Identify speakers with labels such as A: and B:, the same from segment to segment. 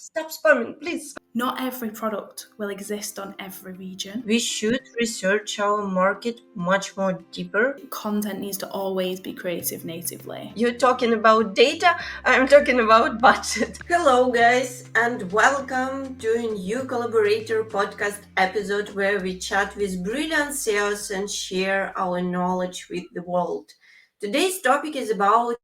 A: Stop spamming, please.
B: Not every product will exist on every region.
A: We should research our market much more deeper.
B: Content needs to always be creative natively.
A: You're talking about data, I'm talking about budget. Hello guys, and welcome to a new Collaborator podcast episode where we chat with brilliant SEOs and share our knowledge with the world. Today's topic is about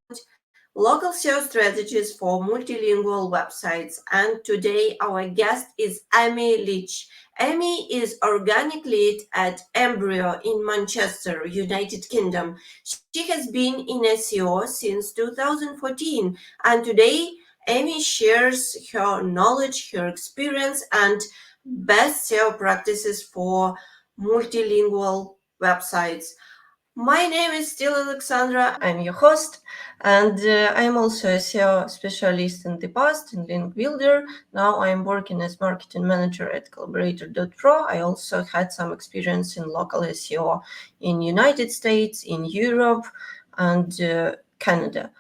A: local SEO strategies for multilingual websites, and today our guest is Leach. Amy is organic lead at Embryo in Manchester, United Kingdom. She has been in SEO since 2014, and today Amy shares her knowledge, her experience, and best SEO practices for multilingual websites. My name is still Alexandra. I'm your host, and I'm also a SEO specialist in the past in Link Builder. Now I'm working as marketing manager at Collaborator.pro. I also had some experience in local SEO in United States, in Europe, and Canada.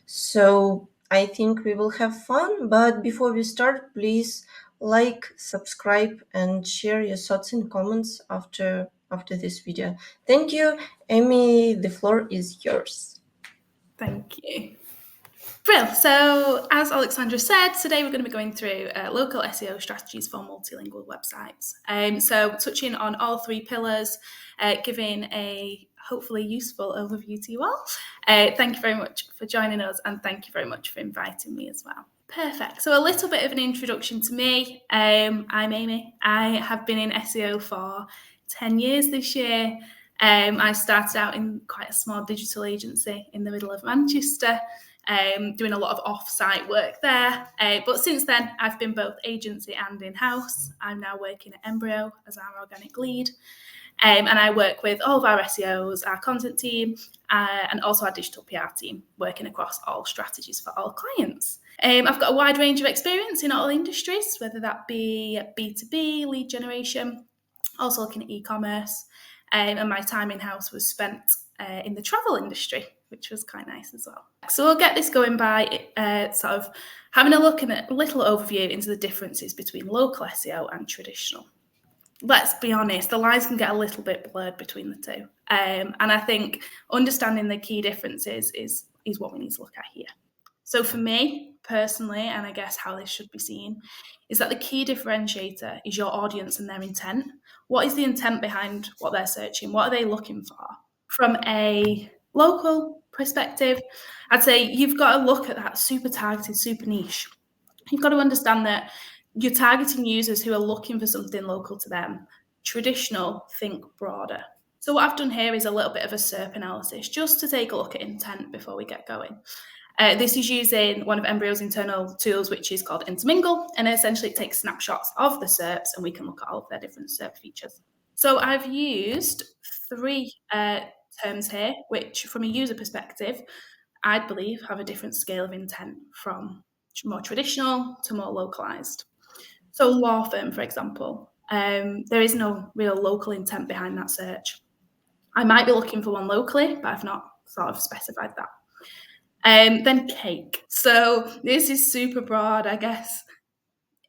A: So I think we will have fun. But before we start, please like, subscribe, and share your thoughts and comments after this video. Thank you. Amy, the floor is yours.
B: Thank you. Brill. So, as Alexandra said, today we're going to be going through local SEO strategies for multilingual websites. So, touching on all three pillars, giving a hopefully useful overview to you all. Thank you very much for joining us, and thank you very much for inviting me as well. Perfect. So, a little bit of an introduction to me. I'm Amy. I have been in SEO for 10 years this year. I started out in quite a small digital agency in the middle of Manchester, doing a lot of off-site work there. But since then, I've been both agency and in-house. I'm now working at Embryo as our organic lead. And I work with all of our SEOs, our content team, and also our digital PR team, working across all strategies for all clients. I've got a wide range of experience in all industries, whether that be B2B, lead generation, also looking at e-commerce. And my time in-house was spent in the travel industry, which was quite nice as well. So we'll get this going by sort of having a look at a little overview into the differences between local SEO and traditional. Let's be honest, the lines can get a little bit blurred between the two. And I think understanding the key differences is what we need to look at here. So for me, personally, and I guess how this should be seen, is that the key differentiator is your audience and their intent. What is the intent behind what they're searching? What are they looking for? From a local perspective, I'd say you've got to look at that super targeted, super niche. You've got to understand that you're targeting users who are looking for something local to them. Traditional, think broader. So what I've done here is a little bit of a SERP analysis, just to take a look at intent before we get going. This is using one of Embryo's internal tools, which is called Intermingle, and essentially it takes snapshots of the SERPs, and we can look at all of their different SERP features. So I've used three terms here, which from a user perspective, I believe have a different scale of intent from more traditional to more localized. So law firm, for example, there is no real local intent behind that search. I might be looking for one locally, but I've not sort of specified that. Then cake. So this is super broad, I guess.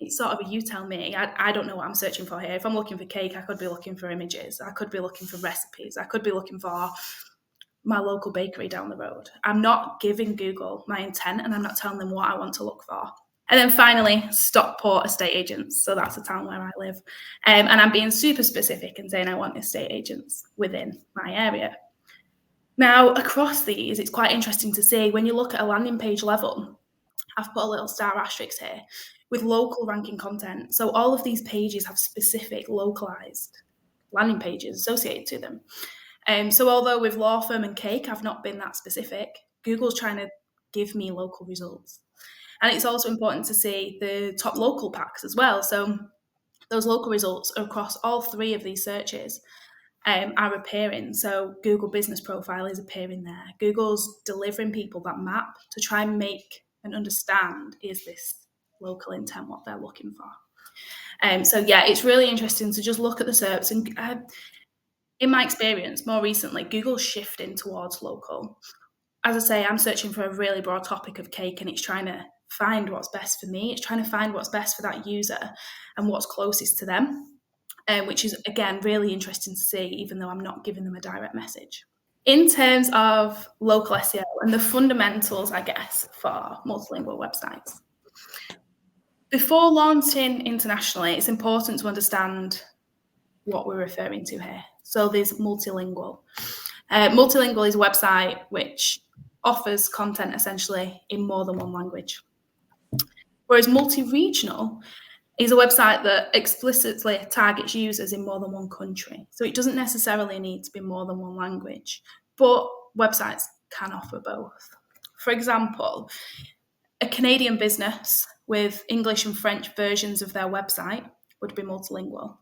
B: It's sort of a you tell me. I don't know what I'm searching for here. If I'm looking for cake, I could be looking for images. I could be looking for recipes. I could be looking for my local bakery down the road. I'm not giving Google my intent, and I'm not telling them what I want to look for. And then finally, Stockport estate agents. So that's the town where I live. And I'm being super specific and saying I want estate agents within my area. Now, across these, it's quite interesting to see when you look at a landing page level, I've put a little star asterisk here, with local ranking content. So all of these pages have specific localized landing pages associated to them. So although with law firm and cake, I've not been that specific, Google's trying to give me local results. And it's also important to see the top local packs as well. So those local results across all three of these searches are appearing. So Google Business Profile is appearing there. Google's delivering people that map to try and make and understand, is this local intent what they're looking for? So yeah, it's really interesting to just look at the SERPs. And in my experience, more recently, Google's shifting towards local. As I say, I'm searching for a really broad topic of cake, and it's trying to find what's best for me. It's trying to find what's best for that user and what's closest to them, which is, again, really interesting to see, even though I'm not giving them a direct message. In terms of local SEO and the fundamentals, I guess, for multilingual websites. Before launching internationally, it's important to understand what we're referring to here. So there's multilingual. Multilingual is a website which offers content essentially in more than one language. Whereas multi-regional is a website that explicitly targets users in more than one country. So it doesn't necessarily need to be more than one language, but websites can offer both. For example, a Canadian business with English and French versions of their website would be multilingual.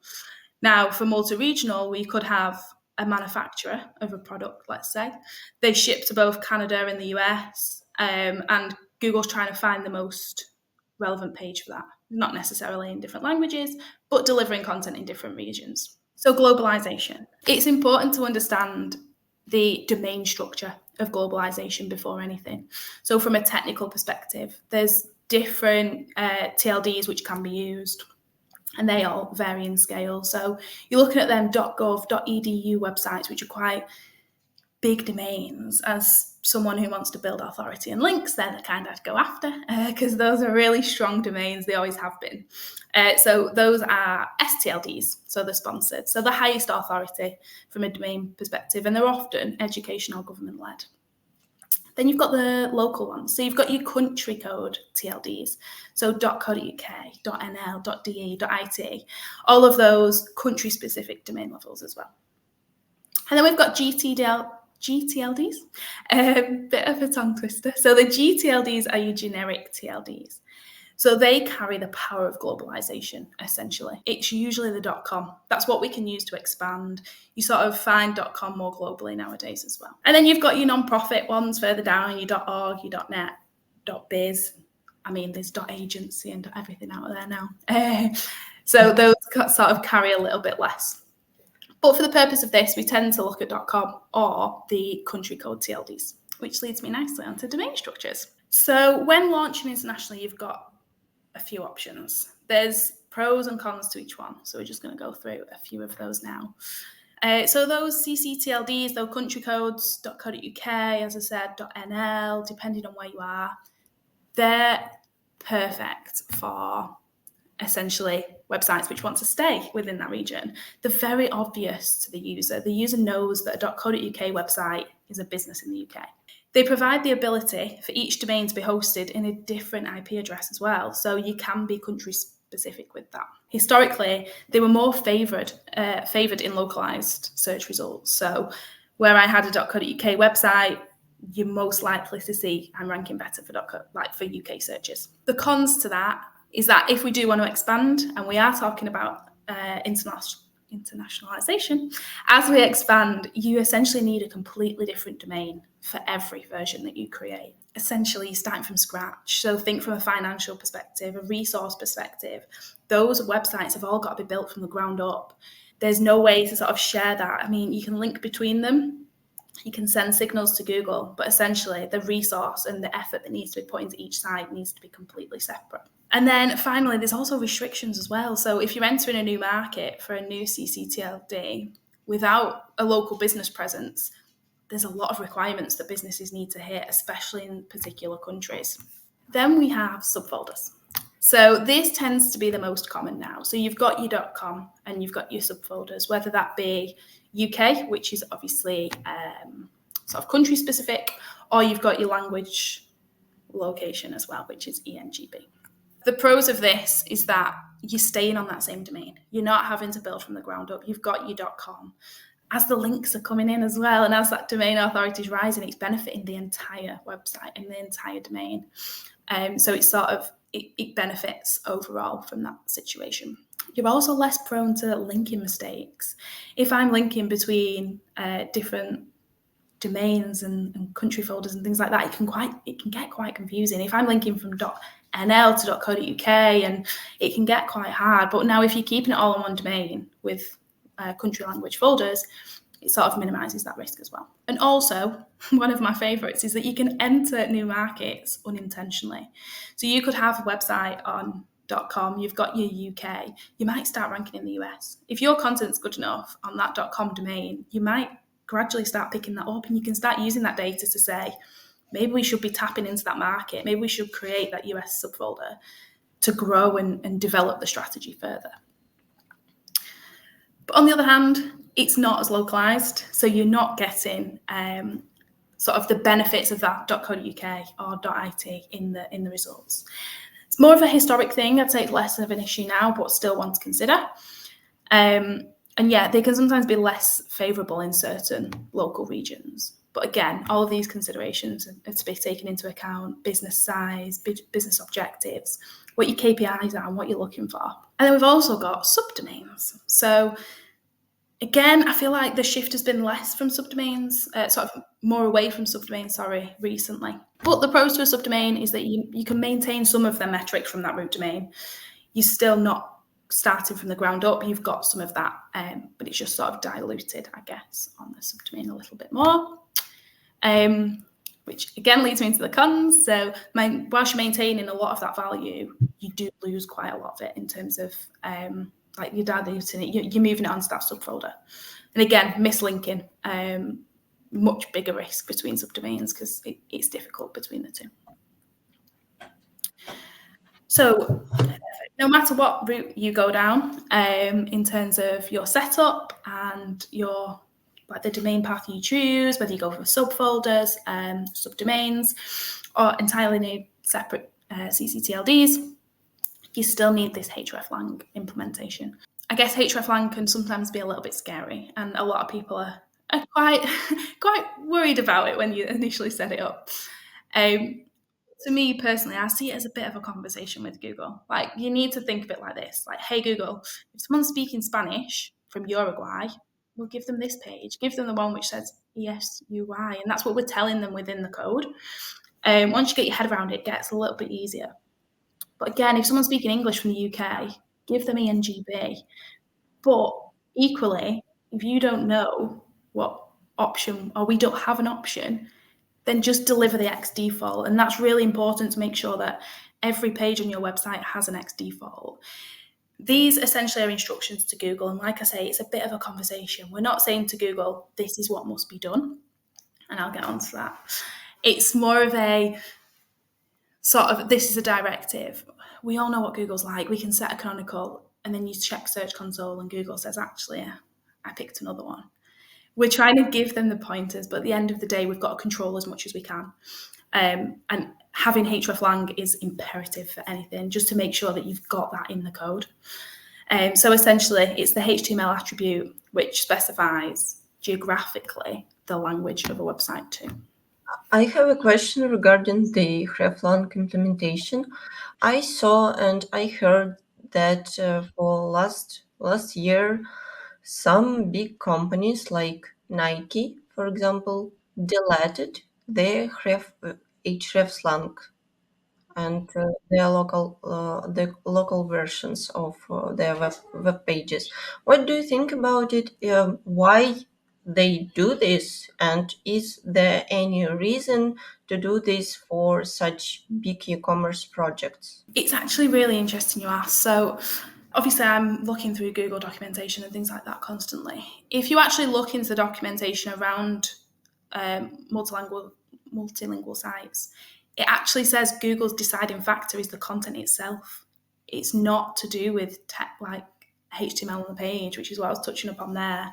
B: Now, for multi-regional, we could have a manufacturer of a product, let's say. They ship to both Canada and the US, and Google's trying to find the most relevant page for that. Not necessarily in different languages, but delivering content in different regions. So globalization. It's important to understand the domain structure of globalization before anything. So from a technical perspective, there's different TLDs which can be used, and they all vary in scale. So you're looking at them .gov, .edu websites, which are quite big domains. As someone who wants to build authority and links, they're the kind I'd go after, because those are really strong domains. They always have been. So those are STLDs, so they're sponsored. So the highest authority from a domain perspective, and they're often educational, government-led. Then you've got the local ones. So you've got your country code TLDs. So .co.uk, .nl, .de, .it, all of those country-specific domain levels as well. And then we've got GTLDs, bit of a tongue twister. So the GTLDs are your generic TLDs. So they carry the power of globalization, essentially. It's usually the .com. That's what we can use to expand. You sort of find .com more globally nowadays as well. And then you've got your non-profit ones further down, your .org, your .net, .biz. I mean, there's .agency and everything out there now. So those sort of carry a little bit less. But for the purpose of this, we tend to look at .com or the country code TLDs, which leads me nicely onto domain structures. So when launching internationally, you've got a few options. There's pros and cons to each one. So we're just going to go through a few of those now. So those CCTLDs, those country codes, .co.uk, as I said, .nl, depending on where you are, they're perfect for essentially websites which want to stay within that region. They're very obvious to the user. The user knows that a .co.uk website is a business in the UK. They provide the ability for each domain to be hosted in a different IP address as well, so you can be country specific with that. Historically, they were more favoured in localized search results. So where I had a .co.uk website, you're most likely to see I'm ranking better for for UK searches. The cons to that is that if we do want to expand, and we are talking about internationalization, as we expand, you essentially need a completely different domain for every version that you create. Essentially, you're starting from scratch. So think from a financial perspective, a resource perspective. Those websites have all got to be built from the ground up. There's no way to sort of share that. I mean, you can link between them. You can send signals to Google, but essentially the resource and the effort that needs to be put into each site needs to be completely separate. And then finally, there's also restrictions as well. So if you're entering a new market for a new CCTLD without a local business presence, there's a lot of requirements that businesses need to hit, especially in particular countries. Then we have subfolders. So this tends to be the most common now. So you've got your .com and you've got your subfolders, whether that be UK, which is obviously sort of country specific, or you've got your language location as well, which is ENGB. The pros of this is that you're staying on that same domain. You're not having to build from the ground up. You've got your .com. As the links are coming in as well, and as that domain authority is rising, it's benefiting the entire website and the entire domain. So it's sort of, it benefits overall from that situation. You're also less prone to linking mistakes. If I'm linking between different domains and country folders and things like that, it can get quite confusing. If I'm linking from .nl to .co.uk, and it can get quite hard. But now if you're keeping it all on one domain with country language folders, it sort of minimises that risk as well. And also, one of my favourites is that you can enter new markets unintentionally. So you could have a website on .com, you've got your UK, you might start ranking in the US. If your content's good enough on that .com domain, you might gradually start picking that up, and you can start using that data to say, maybe we should be tapping into that market, maybe we should create that US subfolder to grow and develop the strategy further. But on the other hand, it's not as localized, so you're not getting sort of the benefits of that .co.uk or .it in the results. It's more of a historic thing. I'd say it's less of an issue now, but still one to consider. And yeah, they can sometimes be less favourable in certain local regions. But again, all of these considerations are to be taken into account: business size, business objectives, what your KPIs are and what you're looking for. And then we've also got subdomains. So again, I feel like the shift has been less from subdomains, sort of more away from subdomains, recently. But the pros to a subdomain is that you can maintain some of the metrics from that root domain. You're still not starting from the ground up. You've got some of that, but it's just sort of diluted, I guess, on the subdomain a little bit more. Which again leads me into the cons. So whilst you're maintaining a lot of that value, you do lose quite a lot of it in terms of like you're diluting it, you're moving it onto that subfolder. And again, mislinking, much bigger risk between subdomains because it's difficult between the two. So no matter what route you go down in terms of your setup and your like the domain path you choose, whether you go for subfolders, subdomains, or entirely new separate CCTLDs, you still need this Hreflang implementation. I guess Hreflang can sometimes be a little bit scary, and a lot of people are quite worried about it when you initially set it up. To me personally, I see it as a bit of a conversation with Google. Like, you need to think of it like this: like, hey Google, if someone's speaking Spanish from Uruguay, we'll give them this page, give them the one which says ESUI, and that's what we're telling them within the code. Once you get your head around it, it gets a little bit easier. But again, if someone's speaking English from the UK, give them ENGB. But equally, if you don't know what option, or we don't have an option, then just deliver the X default. And that's really important to make sure that every page on your website has an X default. These essentially are instructions to Google. And like I say, it's a bit of a conversation. We're not saying to Google, this is what must be done. And I'll get onto that. It's more of a sort of, this is a directive. We all know what Google's like. We can set a canonical and then you check Search Console and Google says, actually, I picked another one. We're trying to give them the pointers, but at the end of the day, we've got to control as much as we can. And having Hreflang is imperative for anything, just to make sure that you've got that in the code. So essentially, it's the HTML attribute which specifies geographically the language of a website too.
A: I have a question regarding the Hreflang implementation. I saw and I heard that for last year, some big companies like Nike, for example, deleted their Hreflang and the local versions of their web pages. What do you think about it? Why they do this, and is there any reason to do this for such big e-commerce projects?
B: It's actually really interesting you ask. So obviously I'm looking through Google documentation and things like that constantly. If you actually look into the documentation around multilingual sites, it actually says Google's deciding factor is the content itself. It's not to do with like HTML on the page, which is what I was touching upon there.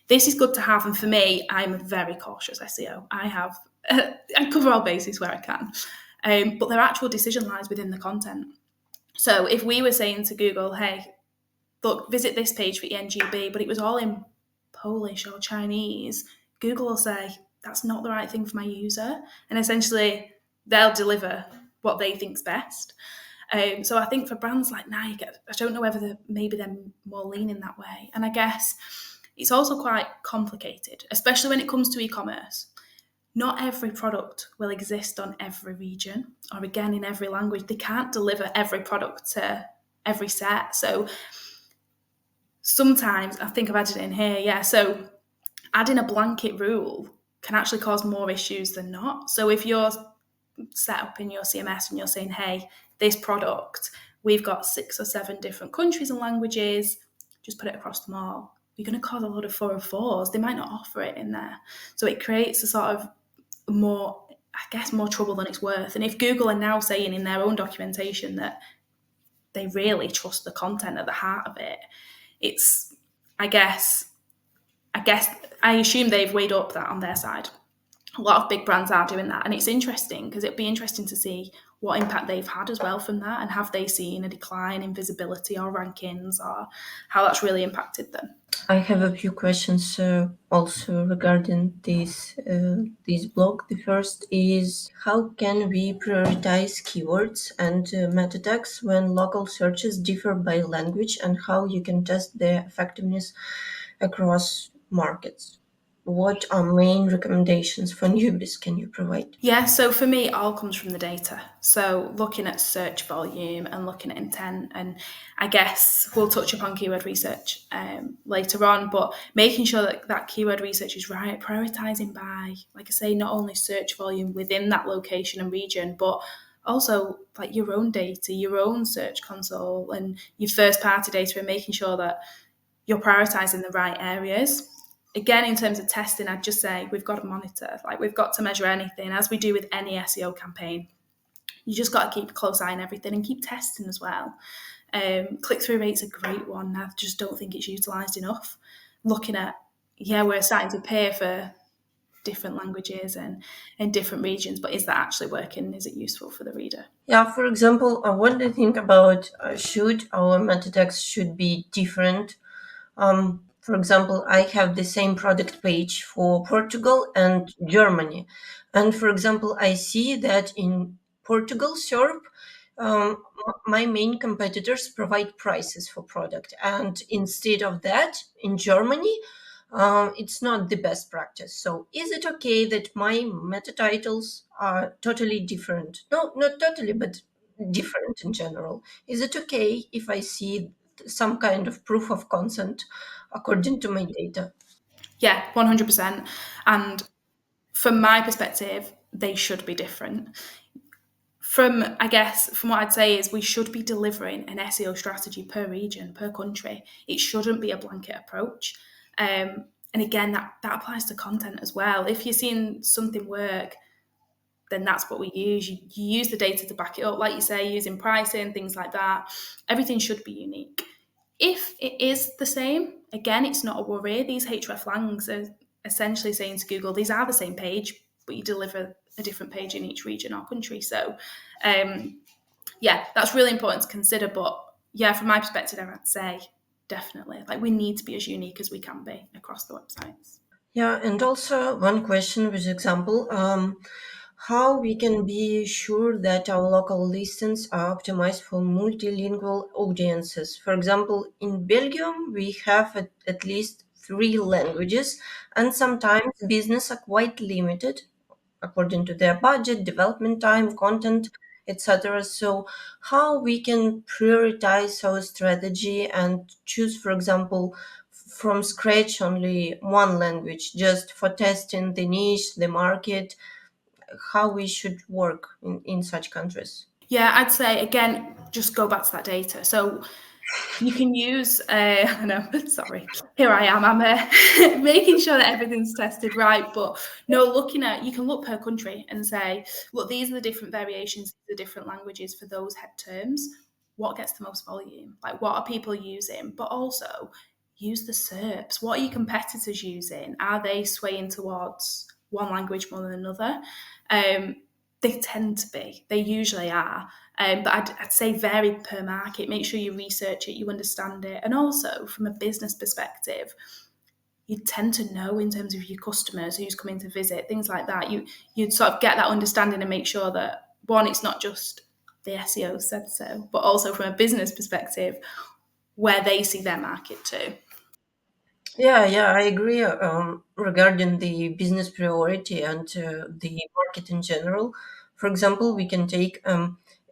B: This is good to have, and for me, I'm a very cautious SEO. I cover all bases where I can, but their actual decision lies within the content. So if we were saying to Google, hey, look, visit this page for ENGB, but it was all in Polish or Chinese, Google will say, that's not the right thing for my user. And essentially, they'll deliver what they think's best. So I think for brands like Nike, I don't know whether maybe they're more leaning that way. And I guess it's also quite complicated, especially when it comes to e-commerce. Not every product will exist on every region or again in every language. They can't deliver every product to every set. So sometimes, I think I've added it in here, so adding a blanket rule can actually cause more issues than not. So if you're set up in your CMS and you're saying, hey, this product, we've got 6 or 7 different countries and languages, just put it across them all. You're going to cause a lot of 404s. They might not offer it in there. So it creates a sort of more, I guess, more trouble than it's worth. And if Google are now saying in their own documentation that they really trust the content at the heart of it, it's, I guess, I assume they've weighed up that on their side. A lot of big brands are doing that, and it's interesting because it'd be interesting to see what impact they've had as well from that, and have they seen a decline in visibility or rankings, or how that's really impacted them.
A: I have a few questions also regarding this blog. The first is, how can we prioritize keywords and meta tags when local searches differ by language, and how you can test their effectiveness across markets? What are main recommendations for newbies can you provide?
B: Yeah, so for me, it all comes from the data. So looking at search volume and looking at intent, and I guess we'll touch upon keyword research later on, but making sure that that keyword research is right, prioritizing by, like I say, not only search volume within that location and region, but also like your own data, your own search console, and your first party data, and making sure that you're prioritizing the right areas. Again, in terms of testing, I'd just say we've got to monitor, like we've got to measure anything, as we do with any SEO campaign. You just got to keep a close eye on everything and keep testing as well. Click-through rate's a great one. I just don't think it's utilised enough. Looking at, yeah, we're starting to pay for different languages and in different regions, but is that actually working? Is it useful for the reader?
A: Yeah, for example, what do you think about should our meta tags should be different? For example, I have the same product page for Portugal and Germany. And for example, I see that in Portugal, SERP, my main competitors provide prices for product. And instead of that, in Germany, it's not the best practice. So is it okay that my meta titles are totally different? No, not totally, but different in general. Is it okay if I see some kind of proof of consent according to my data?
B: Yeah, 100%. And from my perspective, they should be different. From what I'd say is we should be delivering an SEO strategy per region, per country. It shouldn't be a blanket approach. And again, that applies to content as well. If you're seeing something work, then that's what we use. You use the data to back it up, like you say, using pricing, things like that. Everything should be unique. If it is the same, again, it's not a worry. These Hreflangs are essentially saying to Google, these are the same page, but you deliver a different page in each region or country. So, yeah, that's really important to consider. But yeah, from my perspective, I'd say definitely, like we need to be as unique as we can be across the websites.
A: Yeah, and also one question with example, how we can be sure that our local listings are optimized for multilingual audiences. For example, in Belgium, we have at least 3 languages, and sometimes business are quite limited according to their budget, development time, content, etc. So, how we can prioritize our strategy and choose, for example, from scratch only one language just for testing the niche, the market, how we should work in such countries.
B: Yeah, I'd say again, just go back to that data. So you can use, I know, sorry, here I am, I'm making sure that everything's tested right. But no, you can look per country and say, look, these are the different variations, the different languages for those head terms. What gets the most volume? Like, what are people using? But also use the SERPs. What are your competitors using? Are they swaying towards one language more than another? They tend to be. They usually are. But I'd say vary per market. Make sure you research it, you understand it. And also, from a business perspective, you tend to know in terms of your customers, who's coming to visit, things like that. You'd sort of get that understanding and make sure that, one, it's not just the SEO said so, but also from a business perspective, where they see their market too.
A: Yeah, I agree regarding the business priority and the market in general. For example, we can take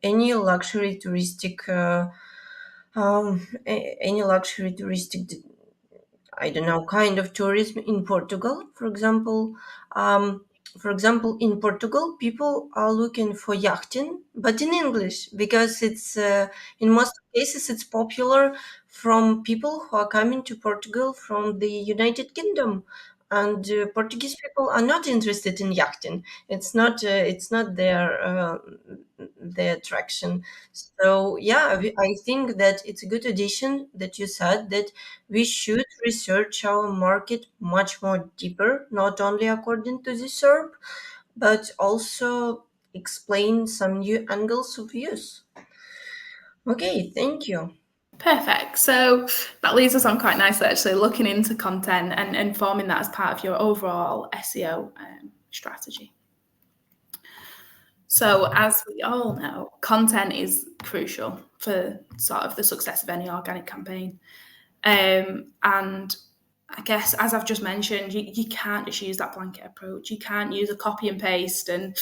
A: any luxury touristic any luxury touristic I don't know, kind of tourism in Portugal, for example. Um, for example, in Portugal, people are looking for yachting, but in English, because it's in most cases it's popular from people who are coming to Portugal from the United Kingdom, and Portuguese people are not interested in yachting. It's not their attraction. So yeah, I think that it's a good addition that you said that we should research our market much more deeper, not only according to the SERP, but also explain some new angles of use. Okay, thank you.
B: Perfect. So that leads us on quite nicely, actually, looking into content and forming that as part of your overall SEO strategy. So, as we all know, content is crucial for sort of the success of any organic campaign. And I guess, as I've just mentioned, you can't just use that blanket approach. You can't use a copy and paste and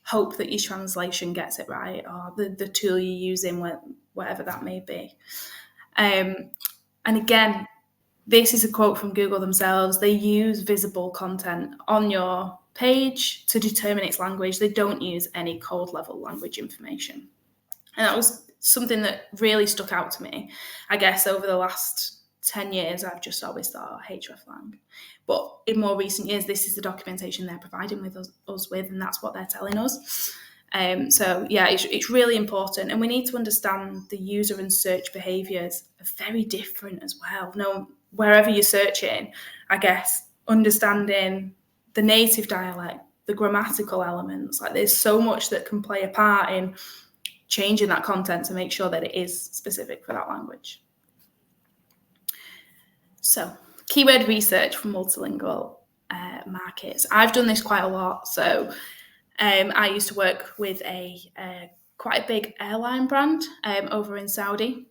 B: hope that your translation gets it right, or the tool you're using, whatever that may be. And again, this is a quote from Google themselves. They use visible content on your page to determine its language. They don't use any code level language information. And that was something that really stuck out to me. I guess over the last 10 years, I've just always thought Hreflang. But in more recent years, this is the documentation they're providing with us with, and that's what they're telling us. So yeah, it's really important, and we need to understand the user and search behaviours are very different as well. No, wherever you're searching, I guess understanding the native dialect, the grammatical elements, like there's so much that can play a part in changing that content to make sure that it is specific for that language. So, keyword research for multilingual markets. I've done this quite a lot. So, I used to work with quite a big airline brand over in Saudi,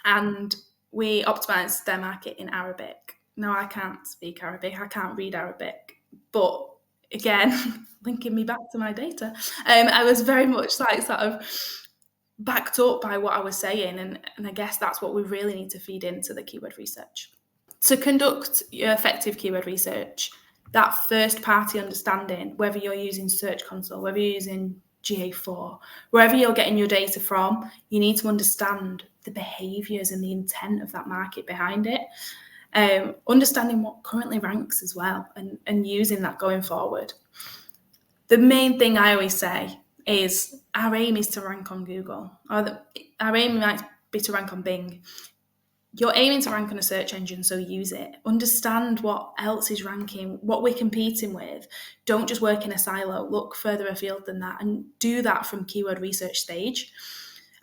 B: and we optimized their market in Arabic. Now, I can't speak Arabic, I can't read Arabic, but again, linking me back to my data, I was very much like sort of backed up by what I was saying, and I guess that's what we really need to feed into the keyword research. To conduct your effective keyword research, that first party understanding, whether you're using Search Console, whether you're using GA4, wherever you're getting your data from, you need to understand the behaviours and the intent of that market behind it. Understanding what currently ranks as well, and using that going forward. The main thing I always say is our aim is to rank on Google, or our aim might be to rank on Bing. You're aiming to rank on a search engine, so use it. Understand what else is ranking, what we're competing with. Don't just work in a silo. Look further afield than that, and do that from keyword research stage.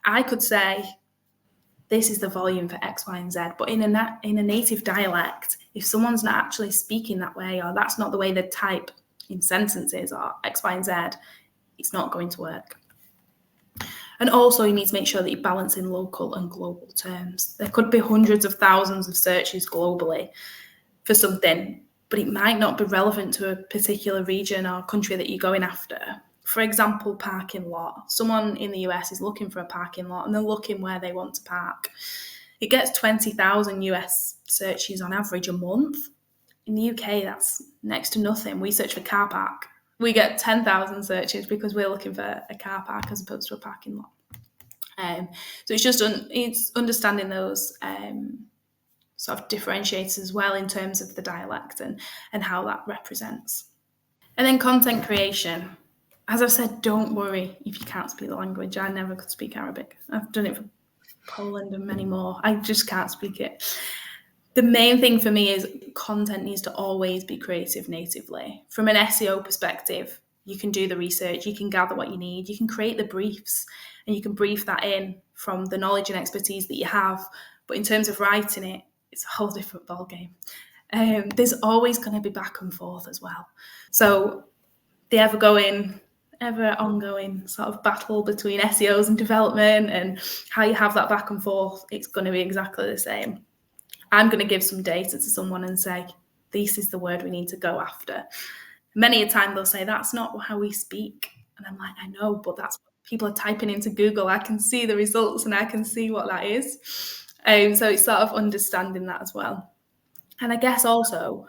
B: I could say this is the volume for X, Y, and Z, but in a native dialect, if someone's not actually speaking that way, or that's not the way they type in sentences, or X, Y, and Z, it's not going to work. And also, you need to make sure that you're balancing local and global terms. There could be hundreds of thousands of searches globally for something, but it might not be relevant to a particular region or country that you're going after. For example, parking lot. Someone in the US is looking for a parking lot, and they're looking where they want to park. It gets 20,000 US searches on average a month. In the UK, that's next to nothing. We search for car park. We get 10,000 searches because we're looking for a car park as opposed to a parking lot. So it's just it's understanding those sort of differentiators as well in terms of the dialect and how that represents. And then content creation. As I've said, don't worry if you can't speak the language. I never could speak Arabic. I've done it for Poland and many more. I just can't speak it. The main thing for me is content needs to always be creative natively. From an SEO perspective, you can do the research, you can gather what you need, you can create the briefs, and you can brief that in from the knowledge and expertise that you have. But in terms of writing it, it's a whole different ballgame. There's always going to be back and forth as well. So the ever ongoing sort of battle between SEOs and development, and how you have that back and forth, it's going to be exactly the same. I'm going to give some data to someone and say, this is the word we need to go after. Many a time they'll say, that's not how we speak. And I'm like, I know, but that's what people are typing into Google. I can see the results and I can see what that is. So it's sort of understanding that as well. And I guess also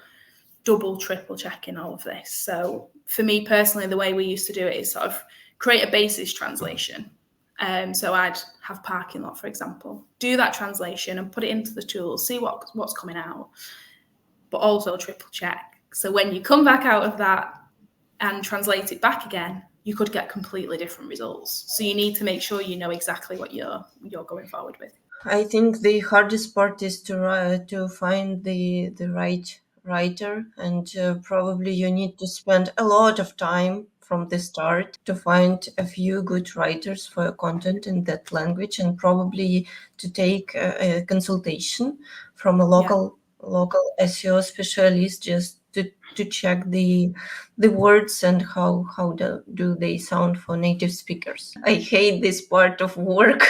B: double, triple checking all of this. So for me personally, the way we used to do it is sort of create a basis translation. So I'd have parking lot, for example, do that translation and put it into the tool, see what's coming out, but also triple check. So when you come back out of that and translate it back again, you could get completely different results. So you need to make sure you know exactly what you're going forward with.
A: I think the hardest part is to find the right writer, and probably you need to spend a lot of time from the start to find a few good writers for your content in that language, and probably to take a consultation from a
B: Yeah.
A: local SEO specialist just to check the words and how do they sound for native speakers. I hate this part of work,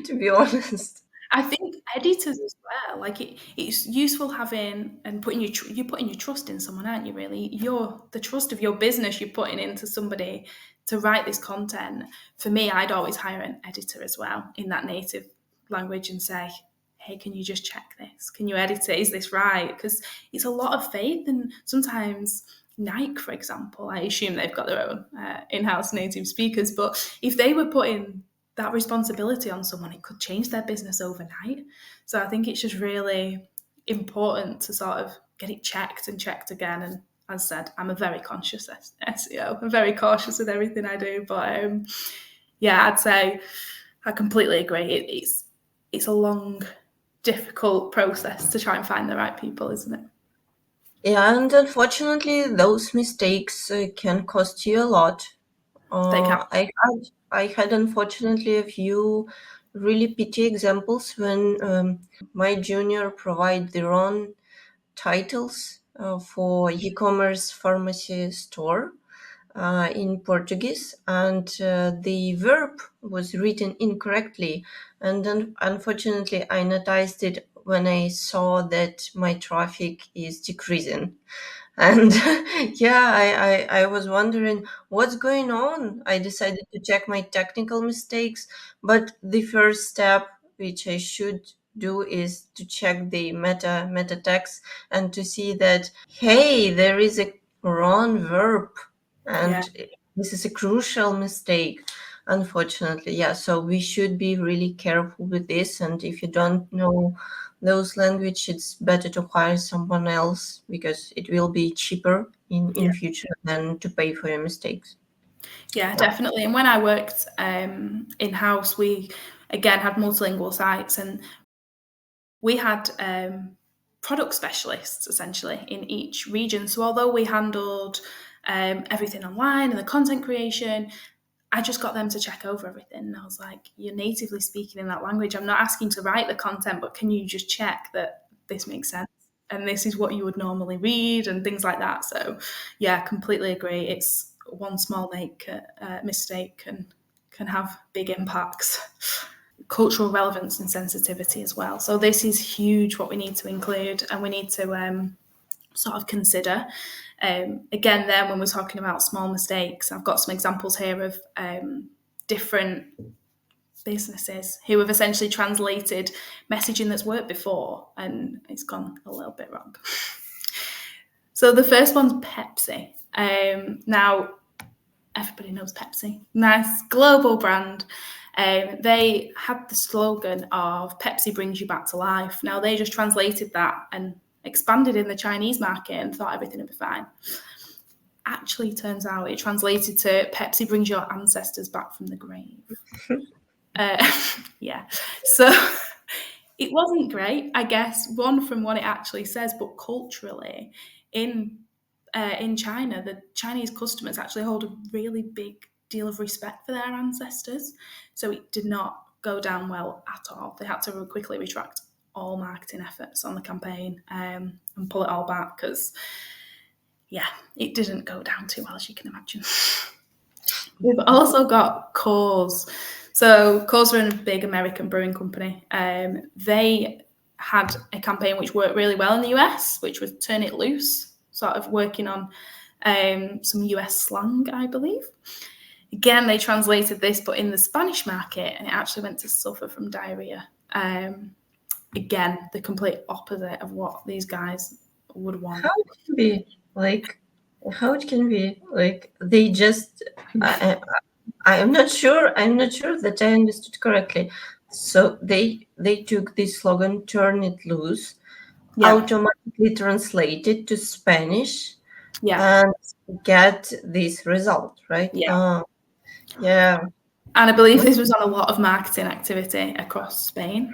A: to be honest.
B: I think editors as well. Like it's useful having and putting you're putting your trust in someone, aren't you? Really, you're the trust of your business. You're putting into somebody to write this content. For me, I'd always hire an editor as well in that native language and say, "Hey, can you just check this? Can you edit it? Is this right?" Because it's a lot of faith, and sometimes Nike, for example, I assume they've got their own in-house native speakers, but if they were putting that responsibility on someone, it could change their business overnight. So I think it's just really important to sort of get it checked and checked again. And as I said, I'm a very conscious SEO. I'm very cautious with everything I do. But yeah, I'd say I completely agree. It's a long, difficult process to try and find the right people, isn't it?
A: Yeah, and unfortunately, those mistakes can cost you a lot.
B: They can.
A: I had unfortunately a few really pity examples when my junior provide the wrong titles for e-commerce pharmacy store in Portuguese, and the verb was written incorrectly. And then, unfortunately, I noticed it when I saw that my traffic is decreasing. And yeah, I was wondering what's going on. I decided to check my technical mistakes, but the first step, which I should do, is to check the meta text and to see that, hey, there is a wrong verb,
B: Yeah.
A: and this is a crucial mistake. Unfortunately, yeah. So we should be really careful with this. And if you don't know those language, it's better to hire someone else because it will be cheaper
B: Yeah.
A: in future than to pay for your mistakes.
B: Yeah, definitely. And when I worked in-house, we again had multilingual sites and we had product specialists essentially in each region. So although we handled everything online and the content creation, I just got them to check over everything. And I was like, you're natively speaking in that language. I'm not asking to write the content, but can you just check that this makes sense? And this is what you would normally read and things like that. So yeah, completely agree. It's one small mistake can have big impacts. Cultural relevance and sensitivity as well. So this is huge what we need to include and we need to sort of consider. Again, then when we're talking about small mistakes, I've got some examples here of different businesses who have essentially translated messaging that's worked before and it's gone a little bit wrong. So the first one's Pepsi. Now, everybody knows Pepsi. Nice global brand. They had the slogan of Pepsi brings you back to life. Now they just translated that and expanded in the Chinese market and thought everything would be fine. Actually, turns out it translated to Pepsi brings your ancestors back from the grave. Yeah. So it wasn't great, I guess, one from what it actually says, but culturally in China, the Chinese customers actually hold a really big deal of respect for their ancestors. So it did not go down well at all. They had to quickly retract all marketing efforts on the campaign and pull it all back because, yeah, it didn't go down too well, as you can imagine. We've also got Coors. So Coors are a big American brewing company. They had a campaign which worked really well in the US, which was Turn It Loose, sort of working on some US slang, I believe. Again, they translated this, but in the Spanish market, and it actually went to suffer from diarrhea. again, the complete opposite of what these guys would want.
A: How it can be like? How it can be like they just? I am not sure. I'm not sure that I understood correctly. So they took this slogan "Turn it loose,"
B: Yeah,
A: automatically translated to Spanish,
B: yeah,
A: and get this result, right?
B: yeah.
A: Yeah.
B: And I believe this was on a lot of marketing activity across Spain.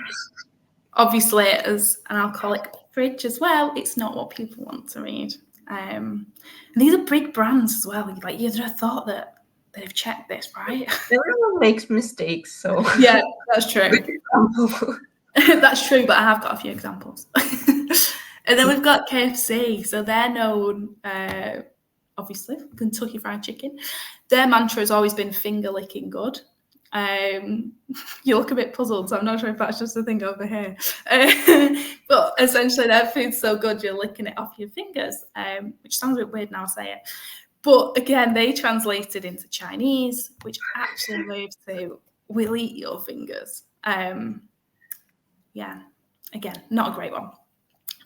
B: Obviously, as an alcoholic beverage as well, it's not what people want to read. And these are big brands as well. Like, you'd have thought that they've checked this, right?
A: Everyone makes mistakes, so
B: Yeah, that's true. That's true, but I have got a few examples. And then we've got KFC. So they're known, obviously, Kentucky Fried Chicken. Their mantra has always been finger licking good. You look a bit puzzled, so I'm not sure if that's just a thing over here. But essentially, their food's so good, you're licking it off your fingers, which sounds a bit weird now I say it. But again, they translated into Chinese, which actually moves to "we'll eat your fingers." Yeah, again, not a great one.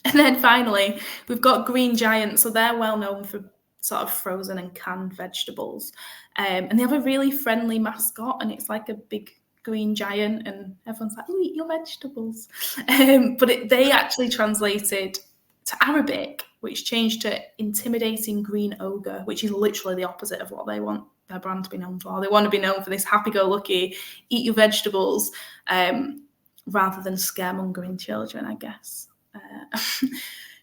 B: And then finally, we've got Green Giant. So they're well known for sort of frozen and canned vegetables. And they have a really friendly mascot, and it's like a big green giant, and everyone's like, oh, eat your vegetables. But they actually translated to Arabic, which changed to intimidating green ogre, which is literally the opposite of what they want their brand to be known for. They want to be known for this happy-go-lucky, eat your vegetables, rather than scaremongering children, I guess.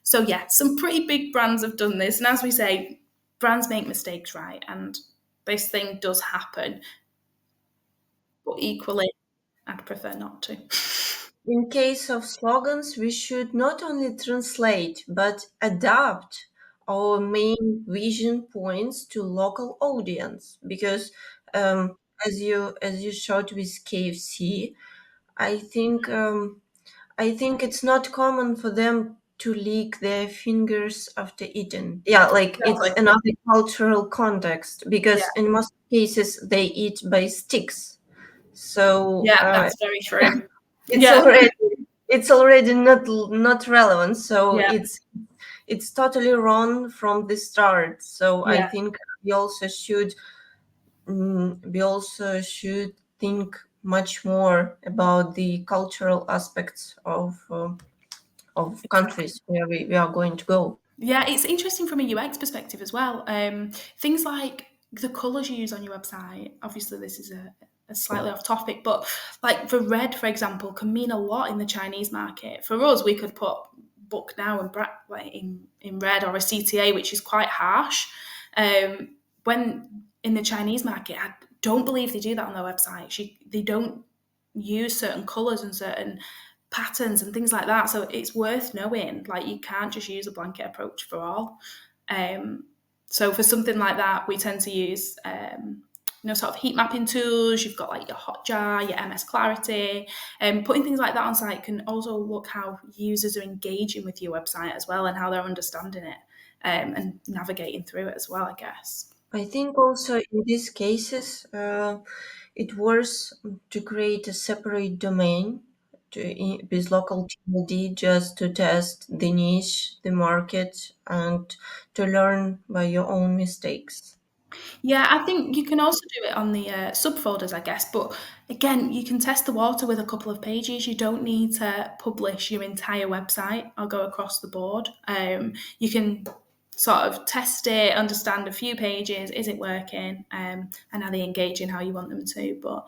B: So yeah, some pretty big brands have done this, and as we say, brands make mistakes, right? And this thing does happen, but equally, I'd prefer not to.
A: in case of slogans, we should not only translate but adapt our main vision points to local audience because as you showed with KFC, I think it's not common for them to lick their fingers after eating. Yeah, like it's
B: Exactly.
A: another cultural context
B: Yeah,
A: because in most cases they eat by sticks. So
B: yeah, that's very true.
A: it's
B: Yeah,
A: already not relevant. So
B: yeah,
A: it's totally wrong from the start. So I
B: yeah.
A: think we also should think much more about the cultural aspects of countries where we are going to go.
B: Yeah, it's interesting from a UX perspective as well. Things like the colours you use on your website. Obviously, this is a slightly off topic, but like the red, for example, can mean a lot in the Chinese market. For us, we could put book now and like in red, or a CTA, which is quite harsh. When in the Chinese market, I don't believe they do that on their website. They don't use certain colours and certain patterns and things like that. So it's worth knowing. Like, you can't just use a blanket approach for all. So for something like that, we tend to use sort of heat mapping tools. You've got like your Hotjar, your MS Clarity, and putting things like that on site can also look how users are engaging with your website as well, and how they're understanding it, and navigating through it as well, I guess.
A: I think also in these cases, it was to create a separate domain with local TLD just to test the niche, the market, and to learn by your own mistakes.
B: Yeah, I think you can also do it on the subfolders, I guess. But again, you can test the water with a couple of pages. You don't need to publish your entire website or go across the board. You can sort of test it, understand a few pages. Is it working? And are they engaging how you want them to? But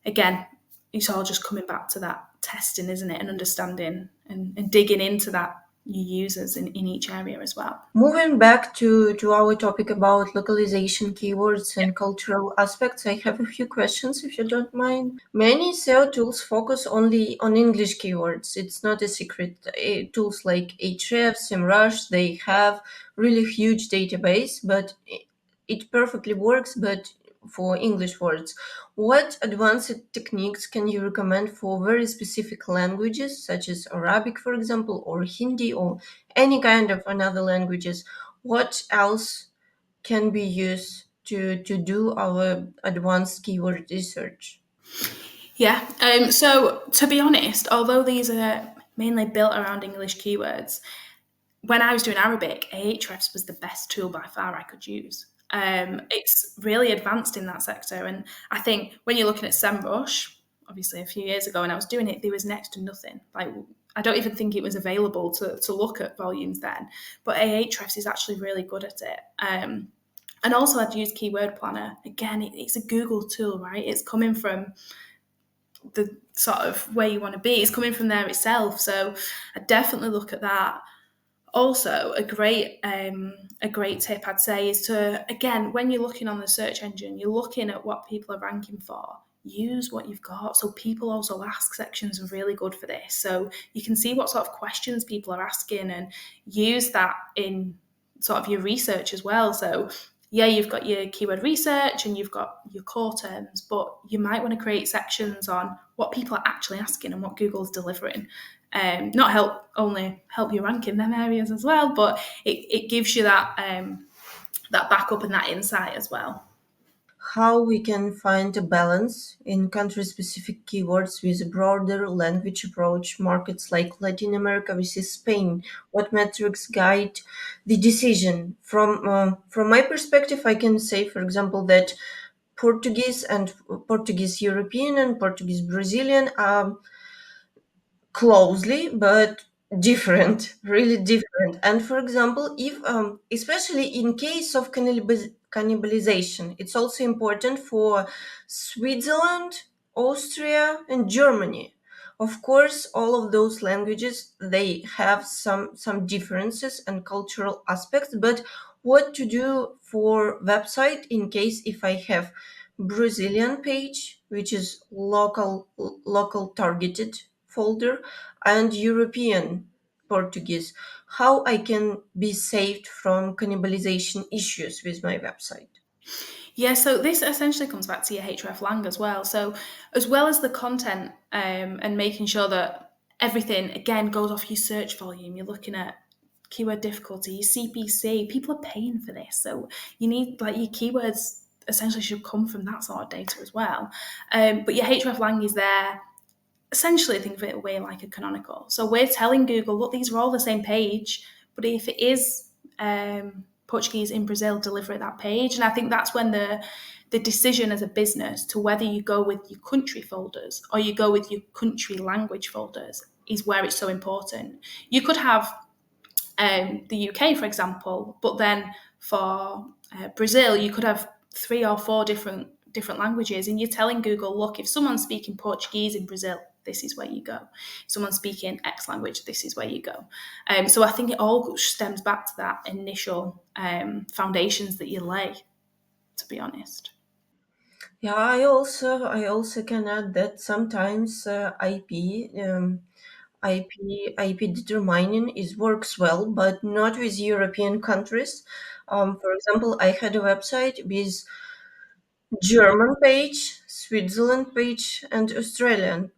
B: again, it's all just coming back to that testing, isn't it? And understanding and digging into that your users in each area as well.
A: Moving back to our topic about localization, keywords, and cultural aspects, I have a few questions if you don't mind. Many SEO tools focus only on English keywords. It's not a secret. Tools like Href, SEMrush, they have really huge database, but it perfectly works, but for English words. What advanced techniques can you recommend for very specific languages, such as Arabic, for example, or Hindi, or any kind of another languages? What else can be used to do our advanced keyword research?
B: Yeah. So to be honest, although these are mainly built around English keywords. When I was doing Arabic, Ahrefs was the best tool by far I could use. It's really advanced in that sector, and I think when you're looking at SEMrush, obviously a few years ago when I was doing it, there was next to nothing. Like I don't even think it was available to look at volumes then. But Ahrefs is actually really good at it. And also, I'd use Keyword Planner. Again, it's a Google tool, right? It's coming from the sort of where you want to be. It's coming from there itself. So I definitely look at that. Also, a great tip I'd say is to, again, when you're looking on the search engine, you're looking at what people are ranking for. Use what you've got. So people also ask sections are really good for this. So you can see what sort of questions people are asking and use that in sort of your research as well. So yeah, you've got your keyword research and you've got your core terms, but you might want to create sections on what people are actually asking and what Google's delivering. Not help you rank in them areas as well, but it gives you that backup and that insight as well.
A: How we can find a balance in country-specific keywords with a broader language approach, markets like Latin America versus Spain. What metrics guide the decision? From my perspective, I can say, for example, that Portuguese and Portuguese European and Portuguese Brazilian are closely but different, really different. And for example, if especially in case of cannibalization, it's also important for Switzerland, Austria, and Germany. Of course, all of those languages, they have some differences and cultural aspects, but what to do for website in case if I have Brazilian page, which is local targeted folder, and European Portuguese, how I can be saved from cannibalization issues with my website.
B: Yeah, so this essentially comes back to your Hreflang as well. So, as well as the content and making sure that everything again goes off your search volume, you're looking at keyword difficulty, your CPC. People are paying for this, so you need like your keywords essentially should come from that sort of data as well. But your Hreflang is there. Essentially, think of it away like a canonical. So we're telling Google, look, these are all the same page, but if it is Portuguese in Brazil, deliver at that page. And I think that's when the decision as a business to whether you go with your country folders or you go with your country language folders is where it's so important. You could have the UK, for example, but then for Brazil, you could have 3 or 4 different languages, and you're telling Google, look, if someone's speaking Portuguese in Brazil, this is where you go. If someone's speaking X language, this is where you go. So I think it all stems back to that initial foundations that you lay, to be honest.
A: Yeah, I also can add that sometimes IP determining is works well, but not with European countries. For example, I had a website with German page, Switzerland page, and Austrian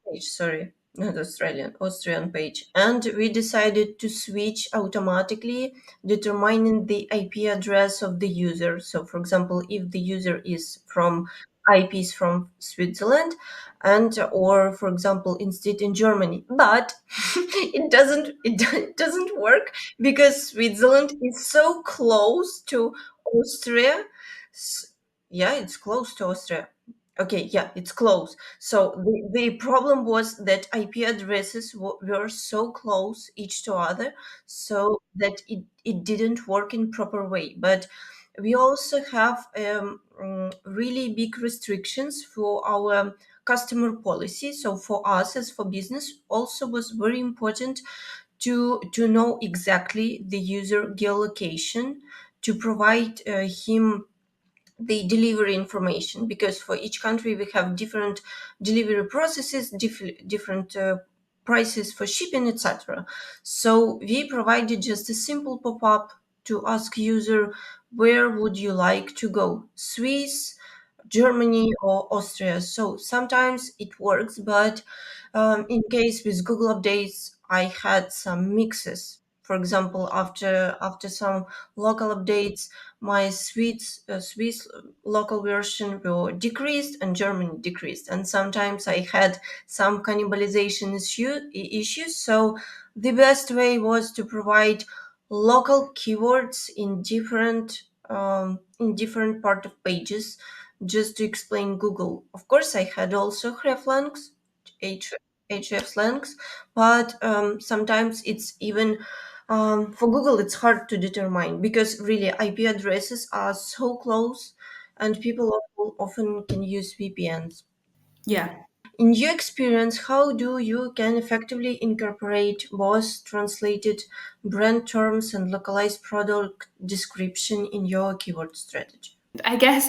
A: page. Sorry, not Australian, Austrian page. And we decided to switch automatically, determining the IP address of the user. So, for example, if the user is from IPs from Switzerland, and or for example, instead in Germany, but it doesn't work because Switzerland is so close to Austria. Yeah, it's close to Austria. Okay, yeah, it's close. So the problem was that IP addresses were so close each to other, so that it didn't work in proper way. But we also have really big restrictions for our customer policy. So for us as for business, also was very important to know exactly the user geolocation to provide him the delivery information, because for each country we have different delivery processes, different prices for shipping, etc. So we provided just a simple pop-up to ask user, where would you like to go, Swiss, Germany, or Austria. So sometimes it works, but in case with Google updates I had some mixes. For example, after some local updates, my Swiss local version will decreased and German decreased, and sometimes I had some cannibalization issues. So the best way was to provide local keywords in different part of pages, just to explain Google. Of course, I had also hreflangs, h href slangs, but sometimes it's even for Google it's hard to determine, because really IP addresses are so close, and people often can use VPNs.
B: Yeah.
A: In your experience, how do you can effectively incorporate both translated brand terms and localized product description in your keyword strategy?
B: I guess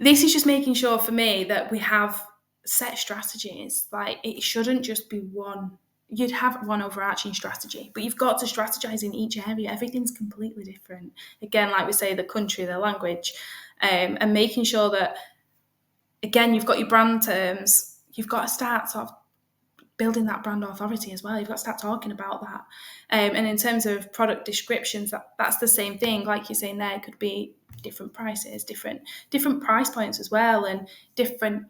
B: this is just making sure for me that we have set strategies. Like it shouldn't just be one. You'd have one overarching strategy, but you've got to strategize in each area. Everything's completely different. Again, like we say, the country, the language, and making sure that again you've got your brand terms. You've got to start sort of building that brand authority as well. You've got to start talking about that. And in terms of product descriptions, that's the same thing. Like you're saying there, it could be different prices, different price points as well, and different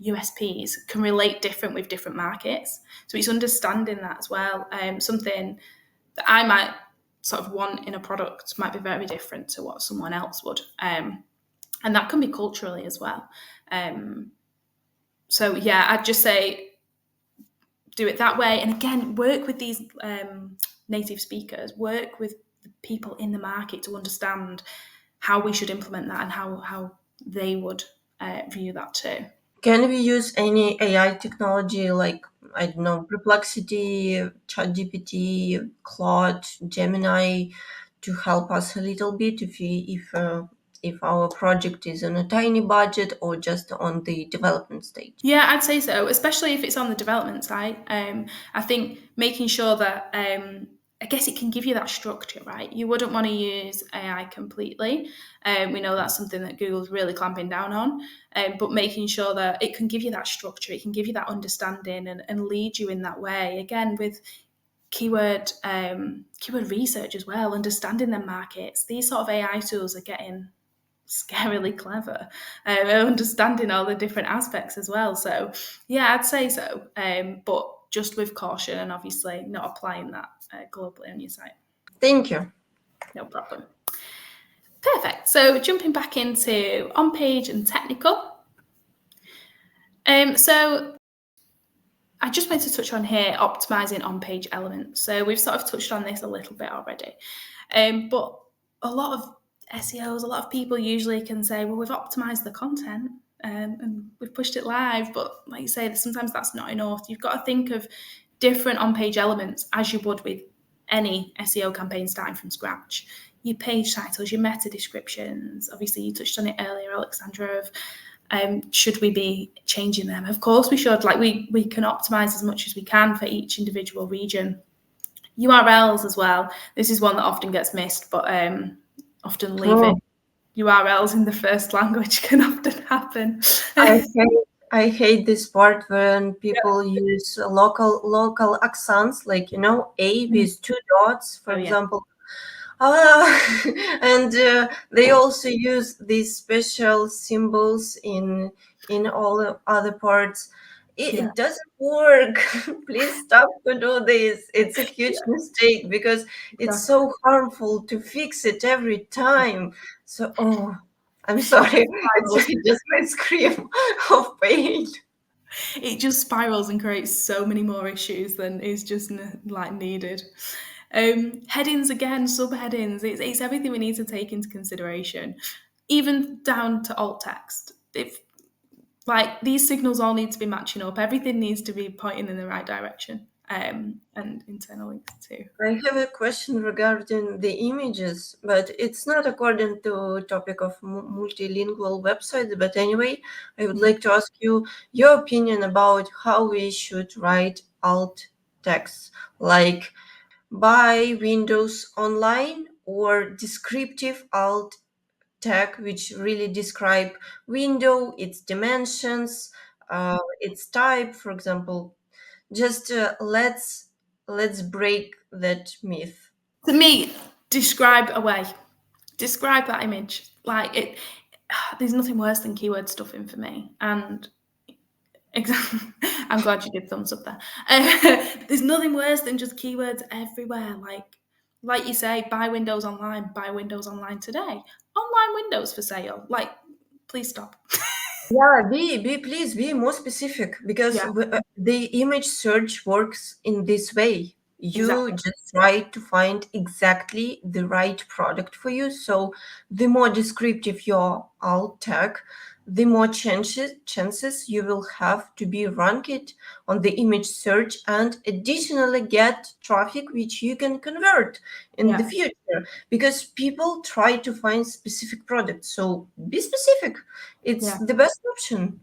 B: USPs can relate different with different markets. So it's understanding that as well. Something that I might sort of want in a product might be very different to what someone else would. And that can be culturally as well. So yeah, I'd just say do it that way. And again, work with these native speakers, work with the people in the market to understand how we should implement that and how they would view that too.
A: Can we use any AI technology like, I don't know, Perplexity, ChatGPT, Claude, Gemini to help us a little bit if our project is on a tiny budget or just on the development stage?
B: Yeah, I'd say so, especially if it's on the development side. I think making sure that I guess it can give you that structure, right? You wouldn't want to use AI completely. We know that's something that Google's really clamping down on, but making sure that it can give you that structure, it can give you that understanding and lead you in that way. Again, with keyword research as well, understanding the markets. These sort of AI tools are getting scarily clever, understanding all the different aspects as well. So yeah, I'd say so, but just with caution and obviously not applying that globally on your site.
A: Thank you.
B: No problem. Perfect. So jumping back into on-page and technical. So I just wanted to touch on here optimizing on-page elements. So we've sort of touched on this a little bit already, but a lot of SEOs, a lot of people usually can say, well, we've optimized the content and we've pushed it live. But like you say, sometimes that's not enough. You've got to think of different on-page elements as you would with any SEO campaign starting from scratch. Your page titles, your meta descriptions. Obviously, you touched on it earlier, Alexandra, of should we be changing them? Of course we should. Like we can optimize as much as we can for each individual region. URLs as well. This is one that often gets missed, but often leaving URLs in the first language can often happen.
A: I hate, I hate this part when people use local accents, like, A with two dots, for
B: Oh yeah.
A: example. And they also use these special symbols in all the other parts.
B: Yeah.
A: It doesn't work. Please stop to do this. It's a huge
B: Yeah.
A: mistake, because it's
B: Exactly.
A: so harmful to fix it every time. So, I'm sorry. It's
B: Spirals.
A: it just my scream of pain.
B: It just spirals and creates so many more issues than is just like needed. Headings again, subheadings. It's everything we need to take into consideration, even down to alt text. If like these signals all need to be matching up, everything needs to be pointing in the right direction, and internal links too.
A: I have a question regarding the images, but it's not according to topic of multilingual websites. But anyway, I would like to ask you your opinion about how we should write alt text, like by Windows Online or descriptive alt tag, which really describe window, its dimensions, its type, for example. Just let's let's break that myth.
B: To me, describe away. Describe that image. Like it. There's nothing worse than keyword stuffing for me. And exactly, I'm glad you did thumbs up there. There's nothing worse than just keywords everywhere. Like you say, buy Windows online today. Online Windows for sale. Like, please stop.
A: Yeah, please be more specific because
B: Yeah,
A: the image search works in this way. You
B: exactly.
A: just try to find exactly the right product for you. So the more descriptive your alt tag, the more chances you will have to be ranked on the image search and additionally get traffic which you can convert in the
B: Yeah,
A: future because people try to find specific products. So be specific. It's
B: yeah.
A: the best option.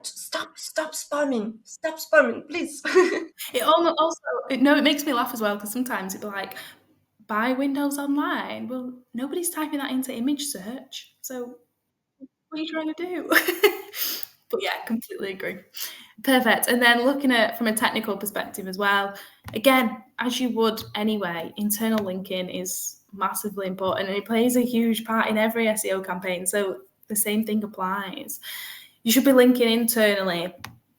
A: Stop spamming. Stop spamming, please.
B: It almost also no, it makes me laugh as well because sometimes it'd be like, buy Windows online. Well, nobody's typing that into image search. So what are you trying to do? But yeah, completely agree. Perfect. And then looking at from a technical perspective as well, again, as you would anyway, internal linking is massively important and it plays a huge part in every SEO campaign. So the same thing applies. You should be linking internally,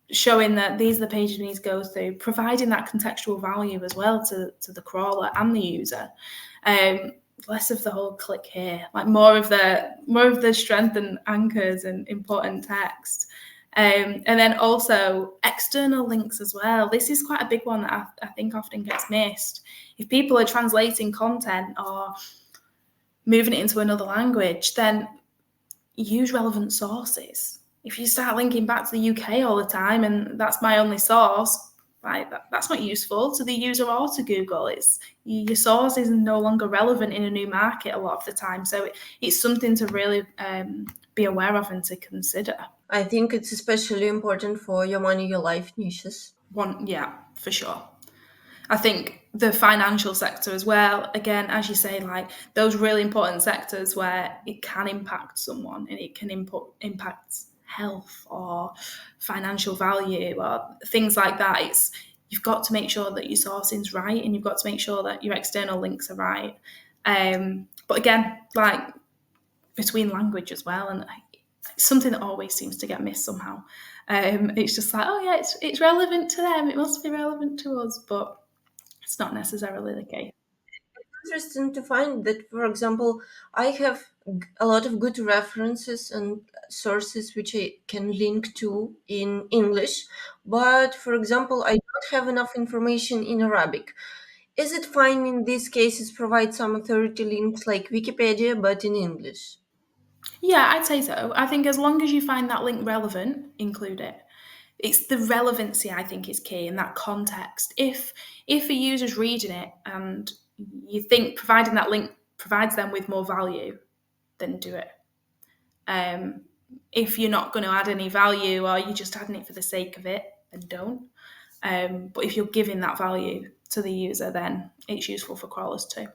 B: showing that these are the pages we need to go through, providing that contextual value as well to the crawler and the user. Less of the whole click here, like more of the strength and anchors and important text. And then also external links as well. This is quite a big one that I think often gets missed. If people are translating content or moving it into another language, then use relevant sources. If you start linking back to the UK all the time and that's my only source, right, that's not useful to the user or to Google. It's your source is no longer relevant in a new market a lot of the time. So it's something to really be aware of and to consider.
A: I think it's especially important for your money, your life niches.
B: Yeah, for sure. I think the financial sector as well, again, as you say, like those really important sectors where it can impact someone and it can impact health or financial value or things like that. You've got to make sure that your sourcing's right and you've got to make sure that your external links are right. But again, like between language as well, and it's something that always seems to get missed somehow. It's just like, oh yeah, it's relevant to them. It must be relevant to us, but it's not necessarily the case.
A: Interesting to find that, for example, I have a lot of good references and sources which I can link to in English, but for example, I don't have enough information in Arabic. Is it fine in these cases provide some authority links like Wikipedia but in English?
B: Yeah, I'd say so. I think as long as you find that link relevant, include it. It's the relevancy I think is key in that context. If a user's reading it and you think providing that link provides them with more value, then do it. Um, if you're not going to add any value or you're just adding it for the sake of it, then don't. But if you're giving that value to the user, then it's useful for crawlers too.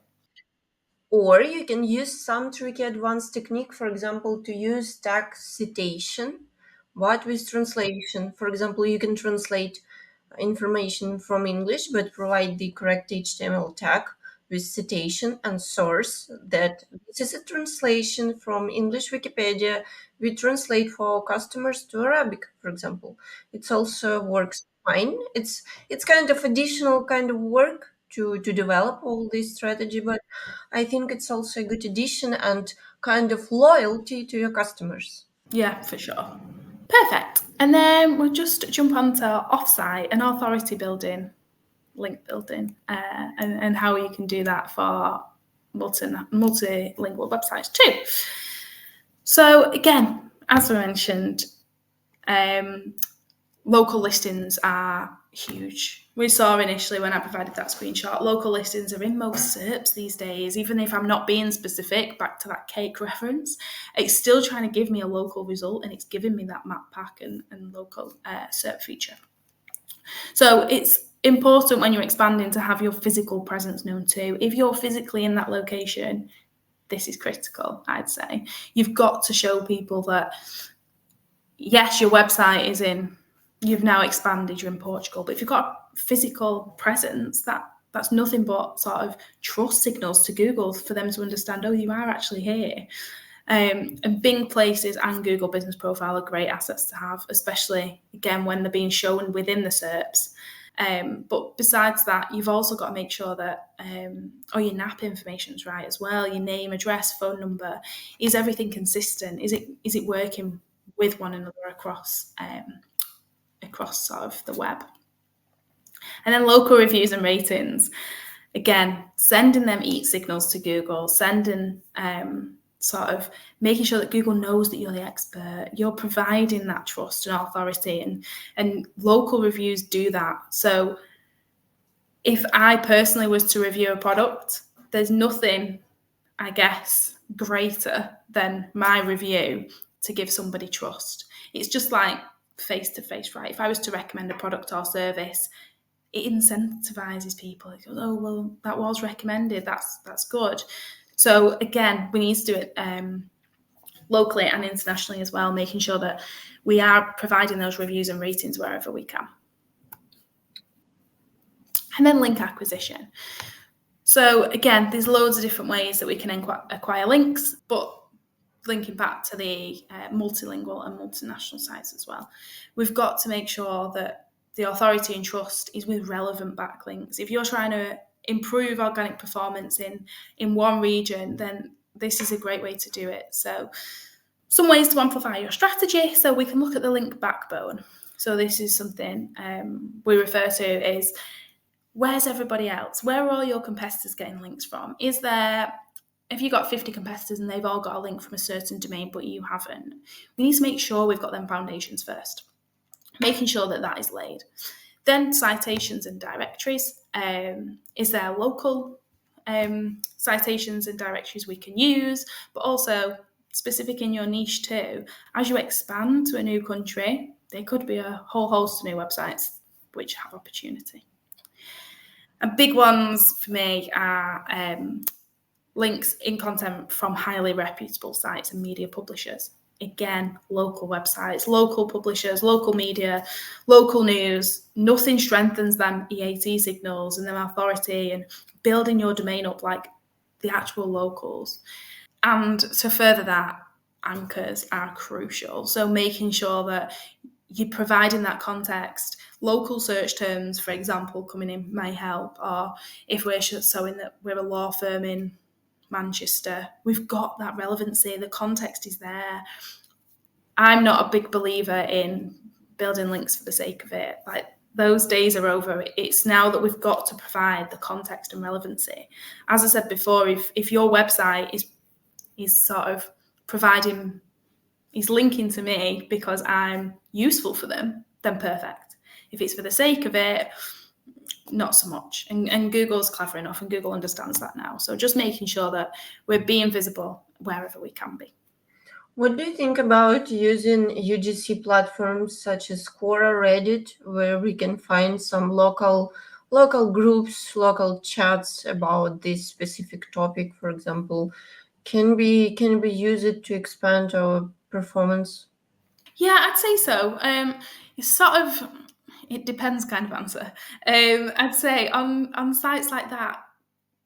A: Or you can use some tricky advanced technique, for example, to use tag citation, but with translation. For example, you can translate information from English, but provide the correct HTML tag with citation and source that this is a translation from English Wikipedia. We translate for customers to Arabic, for example. It also works fine. It's kind of additional kind of work to develop all this strategy, but I think it's also a good addition and kind of loyalty to your customers.
B: Yeah, for sure. Perfect. And then we'll just jump onto offsite and authority building, link building, and how you can do that for multilingual websites too. So again, as I mentioned, local listings are huge. We saw initially when I provided that screenshot, local listings are in most SERPs these days. Even if I'm not being specific, back to that cake reference, it's still trying to give me a local result and it's giving me that map pack and local SERP feature. So it's important when you're expanding to have your physical presence known too. If you're physically in that location, this is critical, I'd say. You've got to show people that, yes, your website is in you've now expanded, you're in Portugal. But if you've got a physical presence, that's nothing but sort of trust signals to Google for them to understand, oh, you are actually here. And Bing Places and Google Business Profile are great assets to have, especially, again, when they're being shown within the SERPs. But besides that, you've also got to make sure that your NAP information is right as well. Your name, address, phone number. Is everything consistent? Is it working with one another across sort of the web? And then local reviews and ratings. Again, sending them signals to Google, sending sort of making sure that Google knows that you're the expert. You're providing that trust and authority, and local reviews do that. So if I personally was to review a product, there's nothing, I guess, greater than my review to give somebody trust. It's just like face-to-face, right? If I was to recommend a product or service, it incentivizes people. It goes, oh, well, that was recommended. That's good. So again, we need to do it locally and internationally as well, making sure that we are providing those reviews and ratings wherever we can. And then link acquisition. So again, there's loads of different ways that we can acquire links, but linking back to the multilingual and multinational sites as well, we've got to make sure that the authority and trust is with relevant backlinks. If you're trying to improve organic performance in one region, then this is a great way to do it. So some ways to amplify your strategy. So we can look at the link backbone. So this is something we refer to as, where's everybody else? Where are all your competitors getting links from? If you've got 50 competitors and they've all got a link from a certain domain, but you haven't, we need to make sure we've got them foundations first, making sure that is laid. Then citations and directories. Is there local citations and directories we can use, but also specific in your niche too? As you expand to a new country, there could be a whole host of new websites which have opportunity. And big ones for me are links in content from highly reputable sites and media publishers. Again, local websites, local publishers, local media, local news. Nothing strengthens them EAT signals and them authority and building your domain up like the actual locals. And to further that, anchors are crucial. So making sure that you're providing that context. Local search terms, for example, coming in may help. Or if we're showing that we're a law firm in Manchester, we've got that relevancy. The context is there. I'm not a big believer in building links for the sake of it. Like, those days are over. It's now that we've got to provide the context and relevancy. As I said before, if your website is sort of providing, is linking to me because I'm useful for them, then perfect. If it's for the sake of it, not so much. And Google's clever enough, and Google understands that now. So just making sure that we're being visible wherever we can be.
A: What do you think about using UGC platforms such as Quora, Reddit, where we can find some local groups, local chats about this specific topic, for example? Can we use it to expand our performance?
B: Yeah, I'd say so. It's sort of, it depends kind of answer. I'd say on sites like that,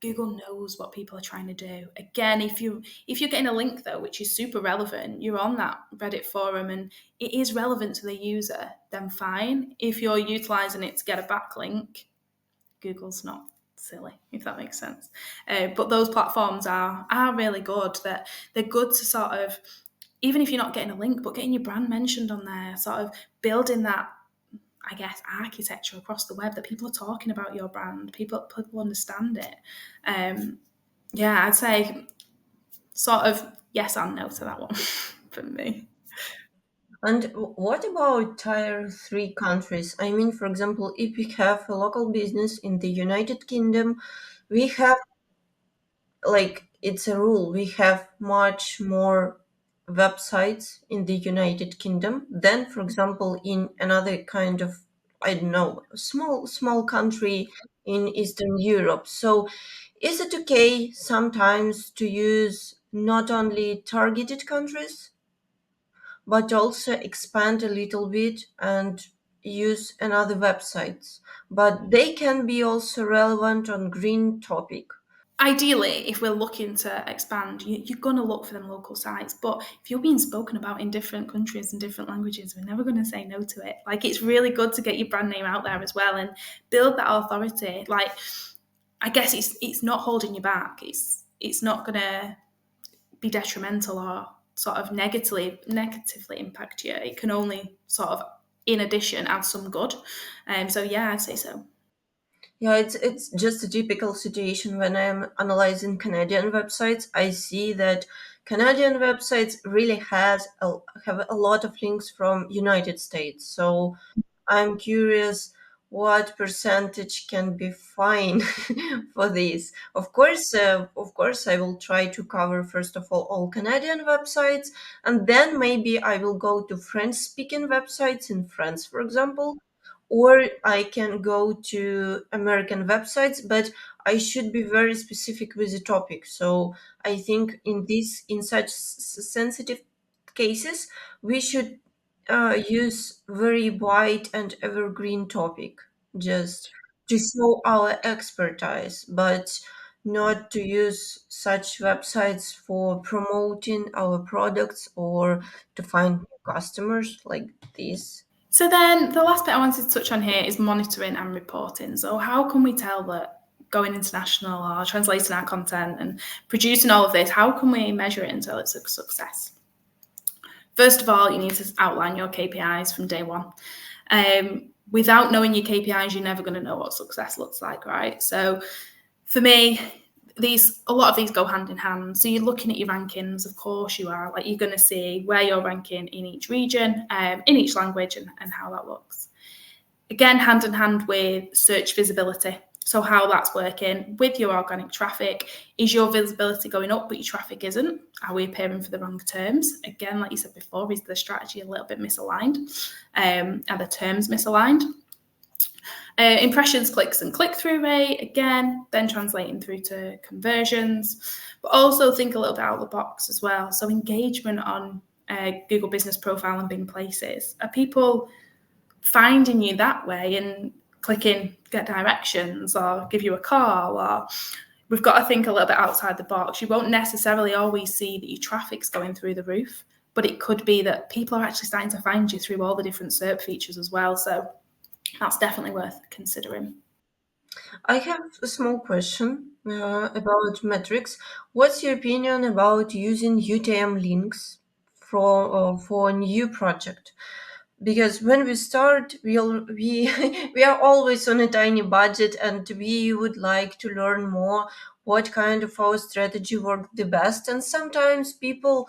B: Google knows what people are trying to do. Again, if you're getting a link though, which is super relevant, you're on that Reddit forum and it is relevant to the user, then fine. If you're utilizing it to get a backlink, Google's not silly, if that makes sense. But those platforms are really good. That they're good to sort of, even if you're not getting a link, but getting your brand mentioned on there, sort of building that, I guess, architecture across the web that people are talking about your brand, people understand it. Yeah, I'd say sort of yes and no to that one for me.
A: And what about tier 3 countries? I mean, for example, if we have a local business in the United Kingdom, we have, like, it's a rule, we have much more websites in the United Kingdom than, for example, in another kind of, I don't know, small country in Eastern Europe. So is it okay sometimes to use not only targeted countries, but also expand a little bit and use another websites, but they can be also relevant on green topic.
B: Ideally, if we're looking to expand, you're going to look for them local sites. But if you're being spoken about in different countries and different languages, we're never going to say no to it. Like, it's really good to get your brand name out there as well and build that authority. Like, I guess it's not holding you back. It's not going to be detrimental or sort of negatively impact you. It can only sort of, in addition, add some good. So yeah, I'd say so.
A: Yeah, it's just a typical situation when I'm analyzing Canadian websites. I see that Canadian websites really have a lot of links from United States. So I'm curious what percentage can be fine for this. Of course, I will try to cover first of all Canadian websites, and then maybe I will go to French-speaking websites in France, for example, or I can go to American websites, but I should be very specific with the topic. So I think in such sensitive cases, we should use very wide and evergreen topic just to show our expertise, but not to use such websites for promoting our products or to find new customers like this.
B: So then the last bit I wanted to touch on here is monitoring and reporting. So how can we tell that going international or translating our content and producing all of this, how can we measure it until it's a success? First of all, you need to outline your KPIs from day one. Without knowing your KPIs, you're never going to know what success looks like, right? So for me, a lot of these go hand in hand. So you're looking at your rankings, of course you are. Like, you're going to see where you're ranking in each region, in each language, and how that looks. Again, hand in hand with search visibility. So how that's working with your organic traffic. Is your visibility going up but your traffic isn't? Are we appearing for the wrong terms? Again, like you said before, is the strategy a little bit misaligned? Are the terms misaligned? Impressions, clicks, and click-through rate, again, then translating through to conversions, but also think a little bit out of the box as well. So engagement on Google Business Profile and Bing Places. Are people finding you that way and clicking get directions or give you a call? Or we've got to think a little bit outside the box. You won't necessarily always see that your traffic's going through the roof, but it could be that people are actually starting to find you through all the different SERP features as well. So that's definitely worth considering.
A: I have a small question about metrics. What's your opinion about using UTM links for a new project? Because when we start, we we are always on a tiny budget, and we would like to learn more what kind of our strategy worked the best. And sometimes people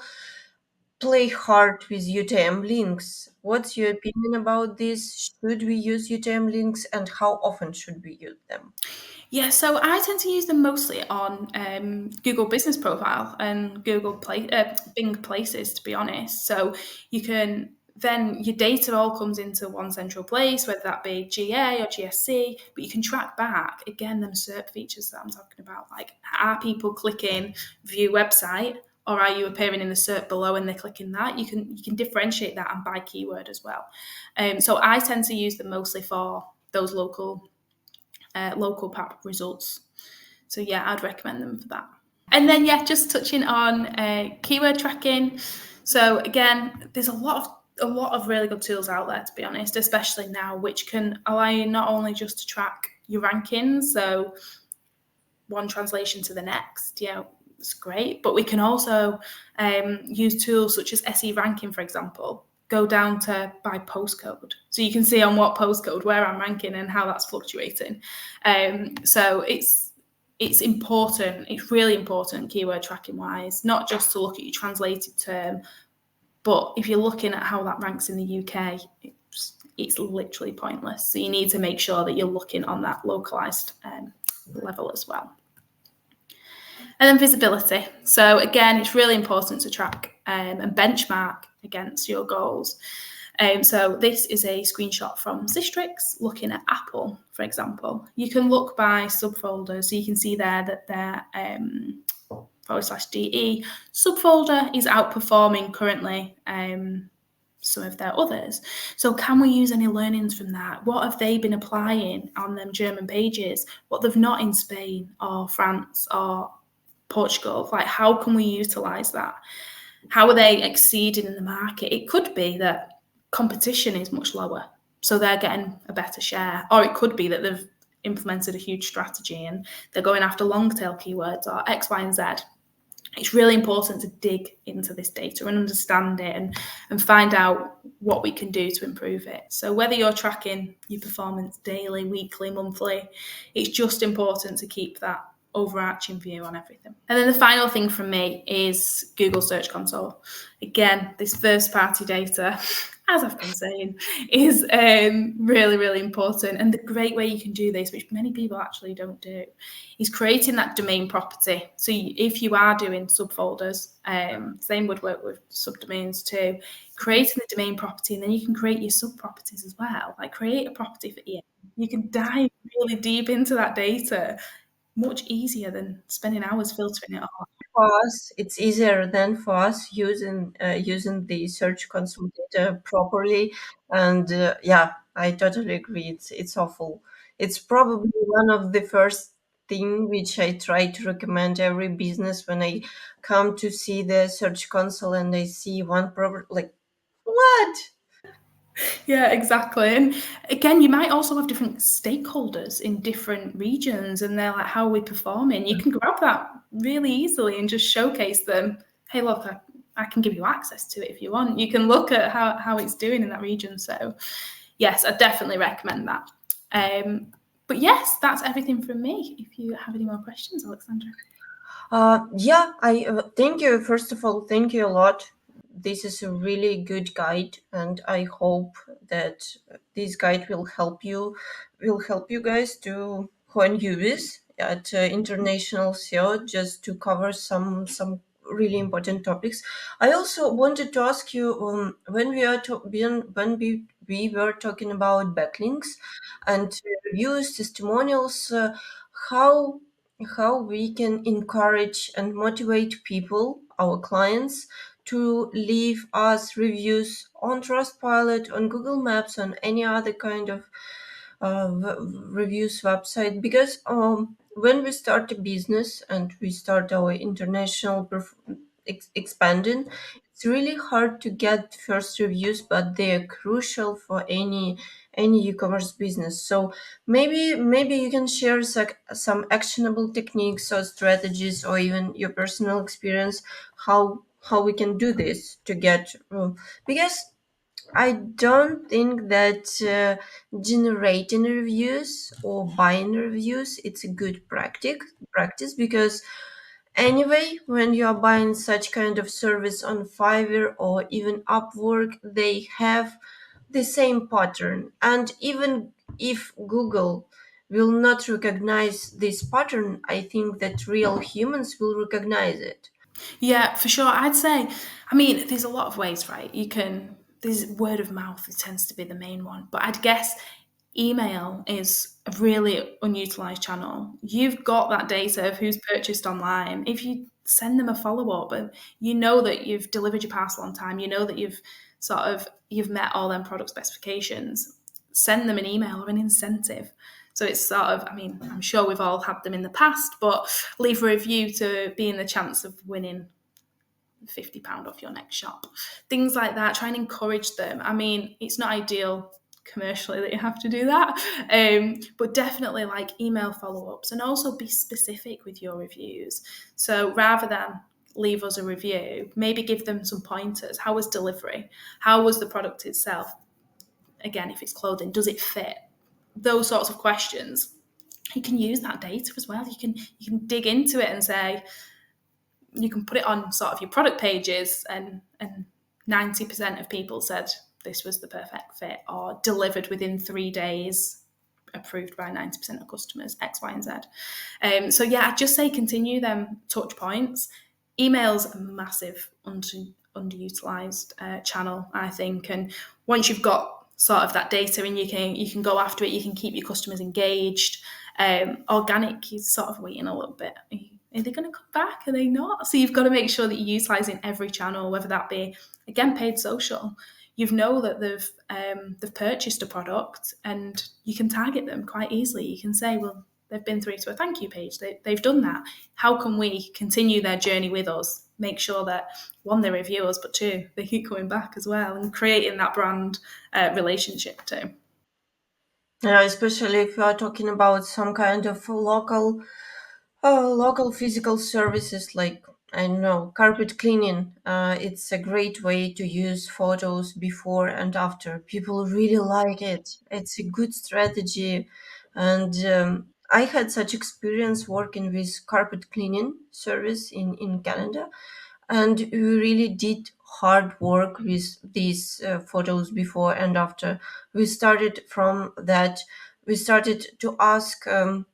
A: play hard with UTM links. What's your opinion about this? Should we use UTM links, and how often should we use them?
B: Yeah, so I tend to use them mostly on Google Business Profile and Bing Places, to be honest. So you can then your data all comes into one central place, whether that be GA or GSC, but you can track back again them SERP features that I'm talking about. Like, are people clicking view website, or are you appearing in the SERP below and they're clicking that? You can differentiate that and by keyword as well. So I tend to use them mostly for those local PAP results. So yeah, I'd recommend them for that. And then yeah, just touching on keyword tracking. So again, there's a lot of really good tools out there, to be honest, especially now, which can allow you not only just to track your rankings, so one translation to the next, it's great, but we can also use tools such as SE ranking, for example, go down to by postcode. So you can see on what postcode where I'm ranking and how that's fluctuating. So it's important, it's really important keyword tracking wise, not just to look at your translated term, but if you're looking at how that ranks in the UK, it's literally pointless. So you need to make sure that you're looking on that localized level as well. And then visibility. So again, it's really important to track and benchmark against your goals. So this is a screenshot from Sistrix looking at Apple, for example. You can look by subfolders, so you can see there that their /DE subfolder is outperforming currently some of their others. So can we use any learnings from that? What have they been applying on them German pages? What they've not in Spain or France or Portugal? Like, how can we utilize that? How are they exceeding in the market? It could be that competition is much lower, so they're getting a better share. Or it could be that they've implemented a huge strategy and they're going after long tail keywords or X, Y, and Z. It's really important to dig into this data and understand it and find out what we can do to improve it. So whether you're tracking your performance daily, weekly, monthly, it's just important to keep that overarching view on everything. And then the final thing from me is Google Search Console. Again, this first party data, as I've been saying, is really, really important. And the great way you can do this, which many people actually don't do, is creating that domain property. So if you are doing subfolders, same would work with subdomains too, creating the domain property, and then you can create your sub-properties as well. Like create a property for EM. You can dive really deep into that data, much easier than spending hours filtering it all.
A: For us, it's easier than for us using the Search Console data properly. And yeah, I totally agree. It's awful. It's probably one of the first thing which I try to recommend every business when I come to see the Search Console and I see one problem like what?
B: Yeah, exactly. And again, you might also have different stakeholders in different regions, and they're like, how are we performing? You can grab that really easily and just showcase them. Hey, look, I can give you access to it if you want. You can look at how it's doing in that region. So, yes, I definitely recommend that. But yes, that's everything from me. If you have any more questions, Alexandra.
A: Yeah, I thank you. First of all, thank you a lot. This is a really good guide, and I hope that this guide will help you guys to who are newbies at international SEO, just to cover some really important topics. I also wanted to ask you when we were talking about backlinks and reviews, testimonials, how we can encourage and motivate people, our clients, to leave us reviews on Trustpilot, on Google Maps, on any other kind of reviews website. Because when we start a business and we start our international expanding, it's really hard to get first reviews, but they are crucial for any e-commerce business. So maybe you can share some actionable techniques or strategies, or even your personal experience, how we can do this to get because I don't think that generating reviews or buying reviews it's a good practice, because anyway, when you are buying such kind of service on Fiverr or even Upwork, they have the same pattern. And even if Google will not recognize this pattern, I think that real humans will recognize it.
B: Yeah, for sure. I'd say, I mean, there's a lot of ways, right? There's word of mouth, it tends to be the main one. But I'd guess email is a really unutilized channel. You've got that data of who's purchased online. If you send them a follow up and you know that you've delivered your parcel on time, you know that you've met all them product specifications, send them an email or an incentive. So it's sort of, I mean, I'm sure we've all had them in the past, but leave a review to be in the chance of winning £50 off your next shop. Things like that, try and encourage them. I mean, it's not ideal commercially that you have to do that, but definitely like email follow-ups, and also be specific with your reviews. So rather than leave us a review, maybe give them some pointers. How was delivery? How was the product itself? Again, if it's clothing, does it fit? Those sorts of questions. You can use that data as well. You can dig into it and say, you can put it on sort of your product pages, and 90% of people said this was the perfect fit, or delivered within 3 days, approved by 90% of customers, X, Y, and Z. So yeah, I'd just say continue them touch points. Email's a massive underutilized channel, I think. And once you've got sort of that data and you can go after it, you can keep your customers engaged. Organic is sort of waiting a little bit. Are they going to come back? Are they not? So you've got to make sure that you're utilising every channel, whether that be, again, paid social. you know that they've purchased a product, and you can target them quite easily. You can say, well, they've been through to a thank you page. They've done that. How can we continue their journey with us? Make sure that one, they review us, but two, they keep coming back as well, and creating that brand relationship too.
A: Especially if you are talking about some kind of local physical services like, I don't know, carpet cleaning. It's a great way to use photos before and after. People really like it. It's a good strategy. And I had such experience working with carpet cleaning service in Canada. And we really did hard work with these photos before and after. We started from that. We started to ask our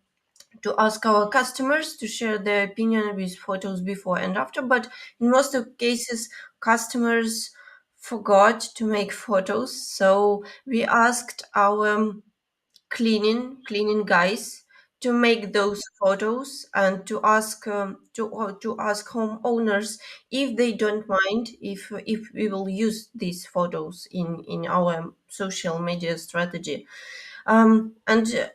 A: customers to share their opinion with photos before and after, but in most of cases customers forgot to make photos, so we asked our cleaning guys to make those photos and to ask homeowners if they don't mind if we will use these photos in our social media strategy. And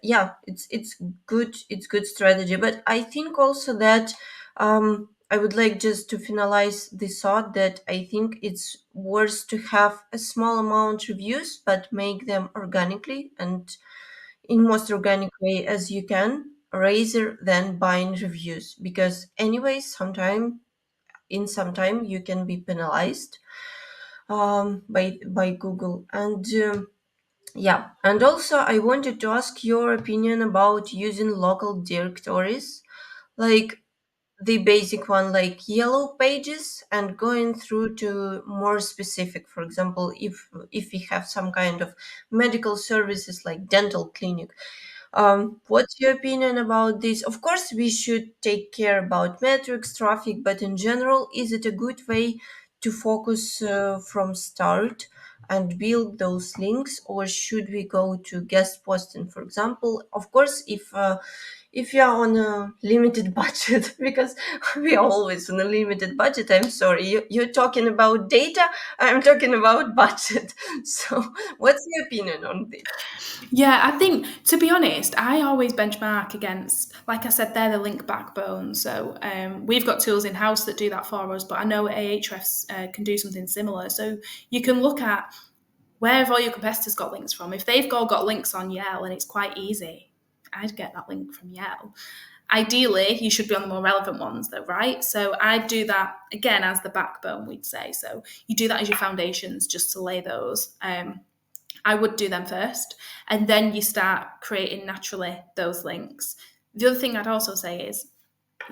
A: yeah, it's good, it's good strategy, but I think also that I would like just to finalize the thought that I think it's worth to have a small amount reviews but make them organically and in most organic way as you can, rather than buying reviews, because anyway sometime you can be penalized by Google. And yeah, and also I wanted to ask your opinion about using local directories, like the basic one like yellow pages, and going through to more specific. For example, if we have some kind of medical services like dental clinic, what's your opinion about this? Of course, we should take care about metrics, traffic, but in general, is it a good way to focus from start and build those links, or should we go to guest posting, for example? Of course, if you are on a limited budget, because we are always on a limited budget. I'm sorry, you're talking about data. I'm talking about budget. So, what's your opinion on this?
B: Yeah, I think, to be honest, I always benchmark against, like I said, they're the link backbone. So we've got tools in house that do that for us, but I know Ahrefs can do something similar. So you can look at where have all your competitors got links from. If they've all got links on Yell and it's quite easy, I'd get that link from Yell. Ideally, you should be on the more relevant ones, though, right? So I'd do that again as the backbone, we'd say. So you do that as your foundations, just to lay those. I would do them first, and then you start creating naturally those links. The other thing I'd also say is,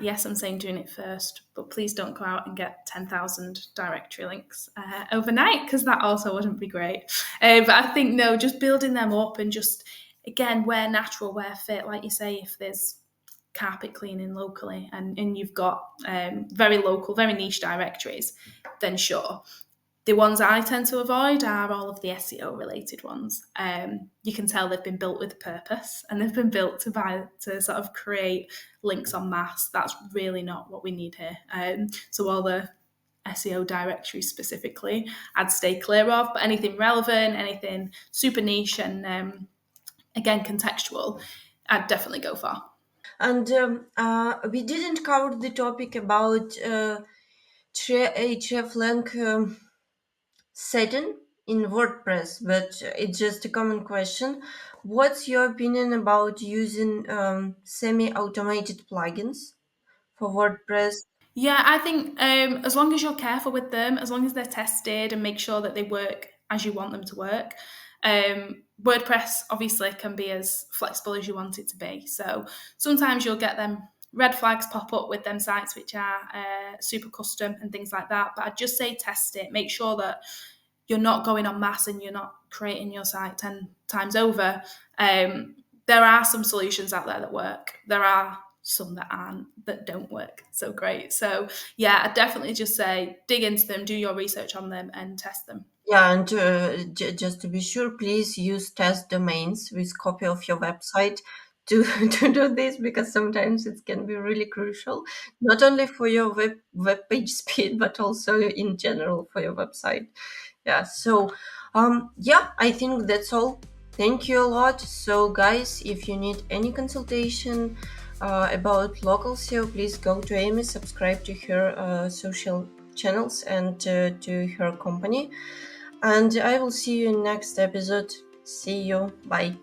B: yes, I'm saying doing it first, but please don't go out and get 10,000 directory links overnight, because that also wouldn't be great. But I think, no, just building them up and just, again, where natural, where fit, like you say, if there's carpet cleaning locally and you've got very local, very niche directories, then sure. The ones I tend to avoid are all of the SEO related ones. You can tell they've been built with purpose, and they've been built to sort of create links en masse. That's really not what we need here. So all the SEO directories specifically, I'd stay clear of. But anything relevant, anything super niche, and again contextual, I'd definitely go for.
A: And we didn't cover the topic about Hreflang setting in WordPress, but it's just a common question. What's your opinion about using semi-automated plugins for WordPress?
B: Yeah, I think as long as you're careful with them, as long as they're tested and make sure that they work as you want them to work. WordPress obviously can be as flexible as you want it to be. So sometimes you'll get them red flags pop up with them sites which are super custom and things like that. But I'd just say test it. Make sure that you're not going on mass and you're not creating your site 10 times over. There are some solutions out there that work. There are some that aren't, that don't work so great. So yeah, I definitely just say dig into them, do your research on them, and test them.
A: Yeah, and just to be sure, please use test domains with copy of your website to to do this, because sometimes it can be really crucial, not only for your web page speed, but also in general for your website. Yeah. So, Yeah, I think that's all. Thank you a lot. So, guys, if you need any consultation about local SEO, please go to Amy, subscribe to her social channels and to her company. And I will see you in next episode. See you. Bye.